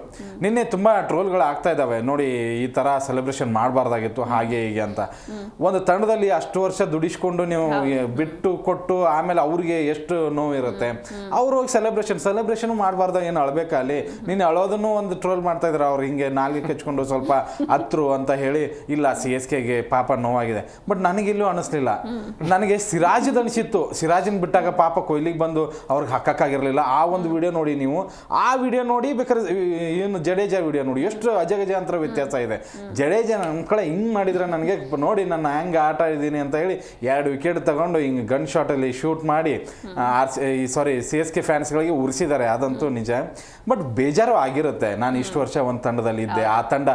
ನಿನ್ನೆ ತುಂಬ ಟ್ರೋಲ್ಗಳು ಆಗ್ತಾ ಇದ್ದಾವೆ, ನೋಡಿ ಈ ಥರ ಸೆಲೆಬ್ರೇಷನ್ ಮಾಡಬಾರ್ದಾಗಿತ್ತು ಹಾಗೆ ಹೀಗೆ ಅಂತ. ಒಂದು ತಂಡದಲ್ಲಿ ಅಷ್ಟು ವರ್ಷ ದುಡಿಸ್ಕೊಂಡು ನೀವು ಬಿಟ್ಟು ಕೊಟ್ಟು ಆಮೇಲೆ ಅವ್ರಿಗೆ ಎಷ್ಟು ನೋವು ಇರುತ್ತೆ. ಅವ್ರು ಹೋಗಿ ಸೆಲೆಬ್ರೇಷನ್ ಮಾಡಬಾರ್ದಾಗ ಏನು ಅಳಬೇಕಲ್ಲಿ. ನೀನು ಅಳೋದನ್ನು ಒಂದು ಟ್ರೋಲ್ ಮಾಡ್ತಾ ಇದ್ದಾರೆ ಅವ್ರು, ಹಿಂಗೆ ನಾಲ್ಗೆ ಕೆಚ್ಕೊಂಡು ಸ್ವಲ್ಪ ಹತ್ರು ಅಂತ ಹೇಳಿ. ಇಲ್ಲ CSKಗೆ ಪಾಪ ನೋವಾಗಿದೆ. ಬಟ್ ನನಗಿಲ್ಲೂ ಅನಿಸ್ಲಿಲ್ಲ. ನನಗೆ ಸಿರಾಜ್ ಅನಿಸಿತ್ತು. ಸಿರಾಜನ್ ಬಿಟ್ಟಾಗ ಪಾಪ ಕೊಹ್ಲಿಗೆ ಬಂದು ಅವ್ರಿಗೆ ಹಾಕಕ್ಕಾಗಿರಲಿಲ್ಲ. ಆ ಒಂದು ವಿಡಿಯೋ ನೋಡಿ ನೀವು, ಆ ವಿಡಿಯೋ ನೋಡಿ ಬೇಕಾದ್ರೆ ಏನು ಜಡೇಜಾ ವಿಡಿಯೋ ನೋಡಿ, ಎಷ್ಟು ಅಜಗಜ ಅಂತ ವ್ಯತ್ಯಾಸ ಇದೆ. ಜಡೇಜಾ ನನ್ನ ಕಡೆ ಹಿಂಗೆ ಮಾಡಿದ್ರೆ ನನಗೆ ನೋಡಿ ನನ್ನ ಹೆಂಗೆ ಆಟ ಆಡಿದ್ದೀನಿ ಅಂತ ಹೇಳಿ 2 ವಿಕೆಟ್ ತಗೊಂಡು ಹಿಂಗೆ ಗನ್ ಶಾಟಲ್ಲಿ ಶೂಟ್ ಮಾಡಿ CSK ಫ್ಯಾನ್ಸ್ಗಳಿಗೆ ಉರಿಸಿದ್ದಾರೆ. ಅದಂತೂ ನಿಜ. ಬಟ್ ಬೇಜಾರು ಆಗಿರುತ್ತೆ. ನಾನು ಇಷ್ಟು ವರ್ಷ ಒಂದು ತಂಡದಲ್ಲಿ ಇದ್ದೆ, ಆ ತಂಡ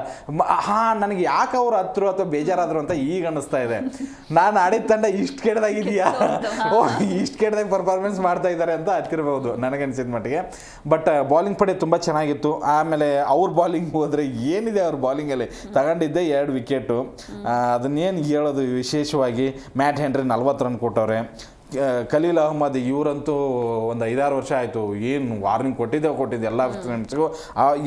ನನಗೆ ಯಾಕೆ ಅವ್ರು ಹತ್ರು ಅಥವಾ ಬೇಜಾರಾದ್ರು ಅಂತ ಈಗ ಅನ್ನಿಸ್ತಾ ಇದೆ. ನಾನು ಆಡಿದ ತಂಡ ಇಷ್ಟು ಕೆಟ್ಟದಾಗಿದೆಯಾ, ಇಷ್ಟು ಕೆಟ್ಟದಾಗ ಪರ್ಫಾರ್ಮೆನ್ಸ್ ಮಾಡ್ತಾ ಇದ್ದಾರೆ ಅಂತ ಹತ್ತಿರಬಹುದು ನನಗನ್ಸಿದ ಮಟ್ಟಿಗೆ. ಬಟ್ ಬಾಲಿಂಗ್ ಪಡೆ ತುಂಬ ಚೆನ್ನಾಗಿತ್ತು. ಆಮೇಲೆ ಅವ್ರ ಬಾಲಿಂಗ್ ಹೋದರೆ ಏನಿದೆ ಅವ್ರ ಬಾಲಿಂಗಲ್ಲಿ ತಗೊಂಡಿದ್ದೆ 2 ವಿಕೆಟು. ಅದನ್ನೇನು ಹೇಳೋದು ವಿಶೇಷವಾಗಿ. ಮ್ಯಾಟ್ ಹೆನ್ರಿ 40 ರನ್ ಕೊಟ್ಟವ್ರೆ. ಖಲೀಲ್ ಅಹ್ಮದ್ ಇವರಂತೂ ಒಂದು 5-6 ವರ್ಷ ಆಯಿತು, ಏನು ವಾರ್ನಿಂಗ್ ಕೊಟ್ಟಿದ್ದೆ ಎಲ್ಲ ಫ್ರೆಂಡ್ಸ್ಗೂ.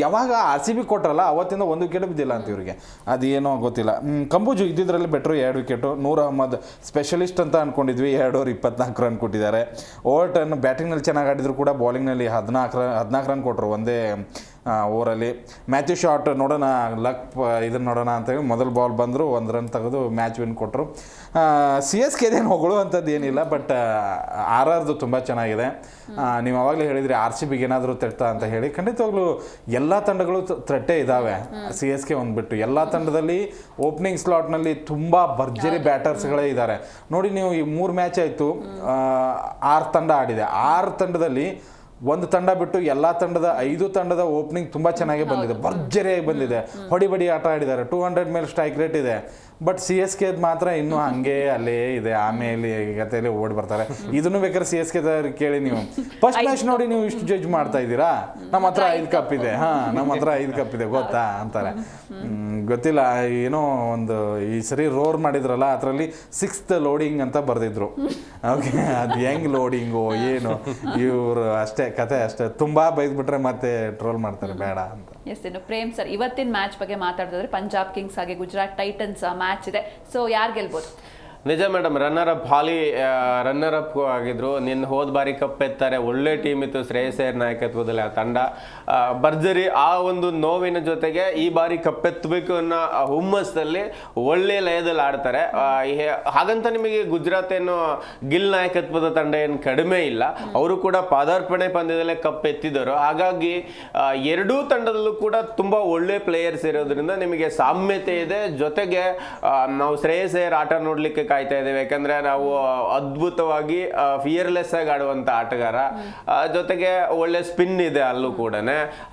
ಯಾವಾಗ RCB ಕೊಟ್ಟರಲ್ಲ ಅವತ್ತಿಂದ 1 ವಿಕೆಟ್ ಬಿದ್ದಿಲ್ಲ ಅಂತ ಇವ್ರಿಗೆ, ಅದೇನೋ ಗೊತ್ತಿಲ್ಲ. ಕಂಬೂಜು ಇದ್ದಿದ್ರಲ್ಲಿ ಬೆಟ್ರು 2 ವಿಕೆಟು. ನೂರ್ ಅಹಮದ್ ಸ್ಪೆಷಲಿಸ್ಟ್ ಅಂತ ಅಂದ್ಕೊಂಡಿದ್ವಿ, 2 ಓವರ್ 24 ರನ್ ಕೊಟ್ಟಿದ್ದಾರೆ. ಓವರ್ಟನ್ ಬ್ಯಾಟಿಂಗ್ನಲ್ಲಿ ಚೆನ್ನಾಗಿ ಆಡಿದ್ರು ಕೂಡ ಬಾಲಿಂಗ್ನಲ್ಲಿ 14 ರನ್ ಕೊಟ್ಟರು. ಒಂದೇ ಓವರಲ್ಲಿ. ಮ್ಯಾಥ್ಯೂ ಶಾಟ್ ನೋಡೋಣ, ಲಕ್ ಇದನ್ನು ನೋಡೋಣ ಅಂತೇಳಿ ಮೊದಲ ಬಾಲ್ ಬಂದರು, 1 ರನ್ ತೆಗೆದು ಮ್ಯಾಚ್ ವಿನ್ ಕೊಟ್ಟರು. CSKದೇನು ಹೊಗಳುವಂಥದ್ದು ಏನಿಲ್ಲ, ಬಟ್ RRದು ತುಂಬ ಚೆನ್ನಾಗಿದೆ. ನೀವು ಅವಾಗಲೇ ಹೇಳಿದ್ರಿ RCBಗೆ ಏನಾದರೂ ತೆಟ್ಟ ಅಂತ ಹೇಳಿ. ಖಂಡಿತವಾಗ್ಲೂ ಎಲ್ಲ ತಂಡಗಳು ಥ್ರೆಟ್ಟೇ ಇದ್ದಾವೆ, CSK ಒಂದು ಬಿಟ್ಟು. ಎಲ್ಲ ತಂಡದಲ್ಲಿ ಓಪನಿಂಗ್ ಸ್ಲಾಟ್ನಲ್ಲಿ ತುಂಬ ಭರ್ಜರಿ ಬ್ಯಾಟರ್ಸ್ಗಳೇ ಇದ್ದಾರೆ. ನೋಡಿ, ನೀವು ಈ 3 ಮ್ಯಾಚ್ ಆಯಿತು, 6 ತಂಡ ಆಡಿದೆ. 6 ತಂಡದಲ್ಲಿ ಒಂದು ತಂಡ ಬಿಟ್ಟು ಎಲ್ಲ ತಂಡದ 5 ತಂಡದ ಓಪನಿಂಗ್ ತುಂಬ ಚೆನ್ನಾಗಿ ಬಂದಿದೆ, ಭರ್ಜರಿಯಾಗಿ ಬಂದಿದೆ. ಹೊಡಿ ಆಟ ಆಡಿದ್ದಾರೆ, 200 ಮೇಲೆ ಸ್ಟ್ರೈಕ್ ರೇಟ್ ಇದೆ. ಬಟ್ CSK ಮಾತ್ರ ಇನ್ನೂ ಹಂಗೆ ಅಲ್ಲೇ ಇದೆ, ಆಮೇಲೆ ಗತೆಯಲ್ಲಿ ಓಡಿ ಬರ್ತಾರೆ. ಇದನ್ನು ಬೇಕಾದ್ರೆ CSK ಕೇಳಿ ನೀವು. ಫಸ್ಟ್ ಮ್ಯಾಚ್ ನೋಡಿ ನೀವು ಇಷ್ಟು ಜಡ್ಜ್ ಮಾಡ್ತಾ ಇದ್ದೀರಾ, ನಮ್ಮ ಹತ್ರ 5 ಕಪ್ ಇದೆ, ನಮ್ಮ ಹತ್ರ 5 ಕಪ್ ಇದೆ ಗೊತ್ತಾ ಅಂತಾರೆ. ಗೊತ್ತಿಲ್ಲ, ಏನೋ ಒಂದು ಈ ಸರಿ ರೋರ್ ಮಾಡಿದ್ರಲ್ಲ, ಅದರಲ್ಲಿ 6th ಲೋಡಿಂಗ್ ಅಂತ ಬರೆದಿದ್ರು. ಓಕೆ, ಅದು ಹೆಂಗ್ ಲೋಡಿಂಗು ಏನು, ಇವರು ಅಷ್ಟೇ ಕತೆ ಅಷ್ಟೇ. ತುಂಬಾ ಬೈದ್ಬಿಟ್ರೆ ಮತ್ತೆ ಟ್ರೋಲ್ ಮಾಡ್ತಾರೆ, ಬೇಡ ಅಂತ. ಎಸ್, ಇನ್ನು ಪ್ರೇಮ್ ಸರ್, ಇವತ್ತಿನ ಮ್ಯಾಚ್ ಬಗ್ಗೆ ಮಾತಾಡಿದ್ರೆ ಪಂಜಾಬ್ ಕಿಂಗ್ಸ್ ಹಾಗೆ ಗುಜರಾತ್ ಟೈಟನ್ಸ್ ಮ್ಯಾಚ್ ಇದೆ. ಸೊ ಯಾರು ಗೆಲ್ಬೋದು? ನಿಜ ಮೇಡಮ್, ರನ್ನರ್ ಅಪ್ ಆಗಿದ್ರು. ಹೋದ ಬಾರಿ ಕಪ್ ಎತ್ತಾರೆ, ಒಳ್ಳೆ ಟೀಮ್ ಇತ್ತು ಶ್ರೇಯಸ್ ಅಯ್ಯರ್ ನಾಯಕತ್ವದಲ್ಲಿ ಆ ತಂಡ. ಭರ್ಜರಿ ಆ ಒಂದು ನೋವಿನ ಜೊತೆಗೆ ಈ ಬಾರಿ ಕಪ್ಪೆತ್ತಬೇಕು ಅನ್ನೋ ಹುಮ್ಮಸ್ಸಲ್ಲಿ ಒಳ್ಳೆ ಲಯದಲ್ಲಿ ಆಡ್ತಾರೆ. ಹಾಗಂತ ನಿಮಗೆ ಗುಜರಾತ್ ಏನು ಗಿಲ್ ನಾಯಕತ್ವದ ತಂಡ ಏನು ಕಡಿಮೆ ಇಲ್ಲ, ಅವರು ಕೂಡ ಪಾದಾರ್ಪಣೆ ಪಂದ್ಯದಲ್ಲೇ ಕಪ್ ಎತ್ತಿದರು. ಹಾಗಾಗಿ ಎರಡೂ ತಂಡದಲ್ಲೂ ಕೂಡ ತುಂಬಾ ಒಳ್ಳೆ ಪ್ಲೇಯರ್ಸ್ ಇರೋದ್ರಿಂದ ನಿಮಗೆ ಸಾಮ್ಯತೆ ಇದೆ. ಜೊತೆಗೆ ನಾವು ಶ್ರೇಯಸ್ ಅಯ್ಯರ್ ಆಟ ನೋಡ್ಲಿಕ್ಕೆ ಕಾಯ್ತಾ ಇದ್ದೇವೆ, ಯಾಕಂದ್ರೆ ನಾವು ಅದ್ಭುತವಾಗಿ ಫಿಯರ್ಲೆಸ್ ಆಗಿ ಆಡುವಂತ ಆಟಗಾರ. ಜೊತೆಗೆ ಒಳ್ಳೆ ಸ್ಪಿನ್ ಇದೆ ಅಲ್ಲೂ ಕೂಡ.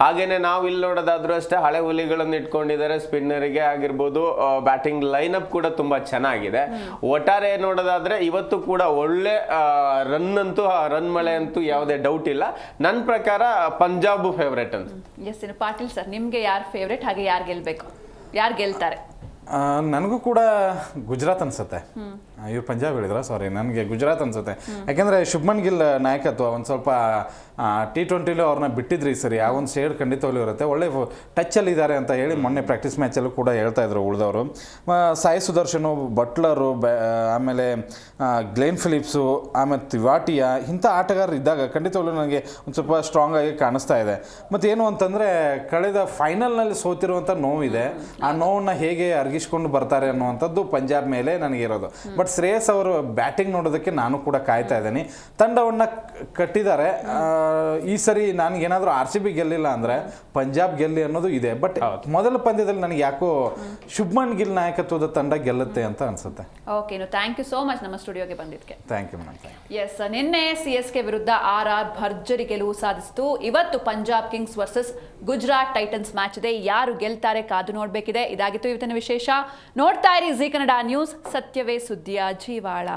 ಹಾಗೇನೆ ನಾವು ಇಲ್ಲಿ ನೋಡೋದಾದ್ರೂ ಅಷ್ಟೇ ಹಳೆ ಹುಲಿಗಳನ್ನು ಇಟ್ಕೊಂಡಿದ್ದಾರೆ. ಸ್ಪಿನ್ನರಿಗೆ ಆಗಿರ್ಬೋದು, ಬ್ಯಾಟಿಂಗ್ ಲೈನ್ ಅಪ್ ಕೂಡ ತುಂಬಾ ಚೆನ್ನಾಗಿದೆ. ಒಟ್ಟಾರೆ ನೋಡೋದಾದ್ರೆ ಇವತ್ತು ಕೂಡ ಒಳ್ಳೆ ರನ್ ಮಳೆ ಅಂತೂ ಯಾವುದೇ ಡೌಟ್ ಇಲ್ಲ. ನನ್ನ ಪ್ರಕಾರ ಪಂಜಾಬ್ ಫೇವ್ರೇಟ್ ಅಂತ. ಎಸ್, ಇನ್ನು ಪಾಟೀಲ್ ಸರ್, ನಿಮ್ಗೆ ಯಾರು ಫೇವ್ರೇಟ್, ಹಾಗೆ ಯಾರು ಗೆಲ್ಬೇಕು, ಯಾರು ಗೆಲ್ತಾರೆ? ನನಗೂ ಕೂಡ ಗುಜರಾತ್ ಅನ್ಸುತ್ತೆ. ಇವ್ರು ಪಂಜಾಬ್ ಹೇಳಿದ್ರ, ಸಾರಿ, ನನಗೆ ಗುಜರಾತ್ ಅನ್ಸುತ್ತೆ. ಯಾಕೆಂದರೆ ಶುಭ್ಮನ್ ಗಿಲ್ ನಾಯಕತ್ವ ಒಂದು ಸ್ವಲ್ಪ T20 ಅವ್ರನ್ನ ಬಿಟ್ಟಿದ್ರಿ ಈ ಸರಿ. ಆ ಒಂದು ಶೇಡ್ ಖಂಡಿತವಾಗ್ಲೂ ಇರುತ್ತೆ. ಒಳ್ಳೆ ಟಚ್ಚಲ್ಲಿ ಇದ್ದಾರೆ ಅಂತ ಹೇಳಿ ಮೊನ್ನೆ ಪ್ರಾಕ್ಟೀಸ್ ಮ್ಯಾಚಲ್ಲೂ ಕೂಡ ಹೇಳ್ತಾ ಇದ್ರು ಉಳಿದವರು. ಸಾಯಿ ಸುದರ್ಶನು, ಬಟ್ಲರು, ಆಮೇಲೆ ಗ್ಲೇನ್ ಫಿಲಿಪ್ಸು, ಆಮೇಲೆ ತಿವಾಟಿಯಾ, ಇಂಥ ಆಟಗಾರರು ಇದ್ದಾಗ ಖಂಡಿತವಾಗ್ಲೂ ನನಗೆ ಒಂದು ಸ್ವಲ್ಪ ಸ್ಟ್ರಾಂಗ್ ಆಗಿ ಕಾಣಿಸ್ತಾ ಇದೆ. ಮತ್ತೇನು ಅಂತಂದರೆ ಕಳೆದ ಫೈನಲ್ನಲ್ಲಿ ಸೋತಿರುವಂಥ ನೋವಿದೆ. ಆ ನೋವನ್ನು ಹೇಗೆ ಅರ್ಗಿಸ್ಕೊಂಡು ಬರ್ತಾರೆ ಅನ್ನುವಂಥದ್ದು ಪಂಜಾಬ್ ಮೇಲೆ ನನಗಿರೋದು. ಬಟ್ ಶ್ರೇಯಸ್ ಅವರು ಬ್ಯಾಟಿಂಗ್ ನೋಡೋದಕ್ಕೆ ನಾನು ಕೂಡ ಕಾಯ್ತಾ ಇದ್ದೀನಿ. ತಂಡವನ್ನು ಕಟ್ಟಿದ್ದಾರೆ. ಈ ಸರಿ ನನಗೇನಾದರೂ RCB ಗೆಲ್ಲಿಲ್ಲ ಅಂದರೆ ಪಂಜಾಬ್ ಗೆಲ್ಲಿ ಅನ್ನೋದು ಇದೆ. ಬಟ್ ಮೊದಲ ಪಂದ್ಯದಲ್ಲಿ ನನಗೆ ಯಾಕೋ ಶುಭ್ಮನ್ ಗಿಲ್ ನಾಯಕತ್ವದ ತಂಡ ಗೆಲ್ಲುತ್ತೆ ಅಂತ ಅನ್ಸುತ್ತೆ. Okay, thank you so much ನಮ್ಮ ಸ್ಟುಡಿಯೋಗೆ ಬಂದಿದ್ದಕ್ಕೆ. Thank you madam. ಎಸ್, ನಿನ್ನೆ CSK ವಿರುದ್ಧ RR ಭರ್ಜರಿ ಗೆಲುವು ಸಾಧಿಸಿತು. ಇವತ್ತು Punjab Kings versus Gujarat Titans match ಇದೆ. ಯಾರು ಗೆಲ್ತಾರೆ ಕಾದು ನೋಡಬೇಕಿದೆ. ಇದಾಗಿತ್ತು ಇವತ್ತಿನ ವಿಶೇಷ. ನೋಡ್ತಾ ಇರಿ ಜೀ ಕನ್ನಡ ನ್ಯೂಸ್, ಸತ್ಯವೇ ಸುದ್ದಿಯ ಜೀವಾಳ.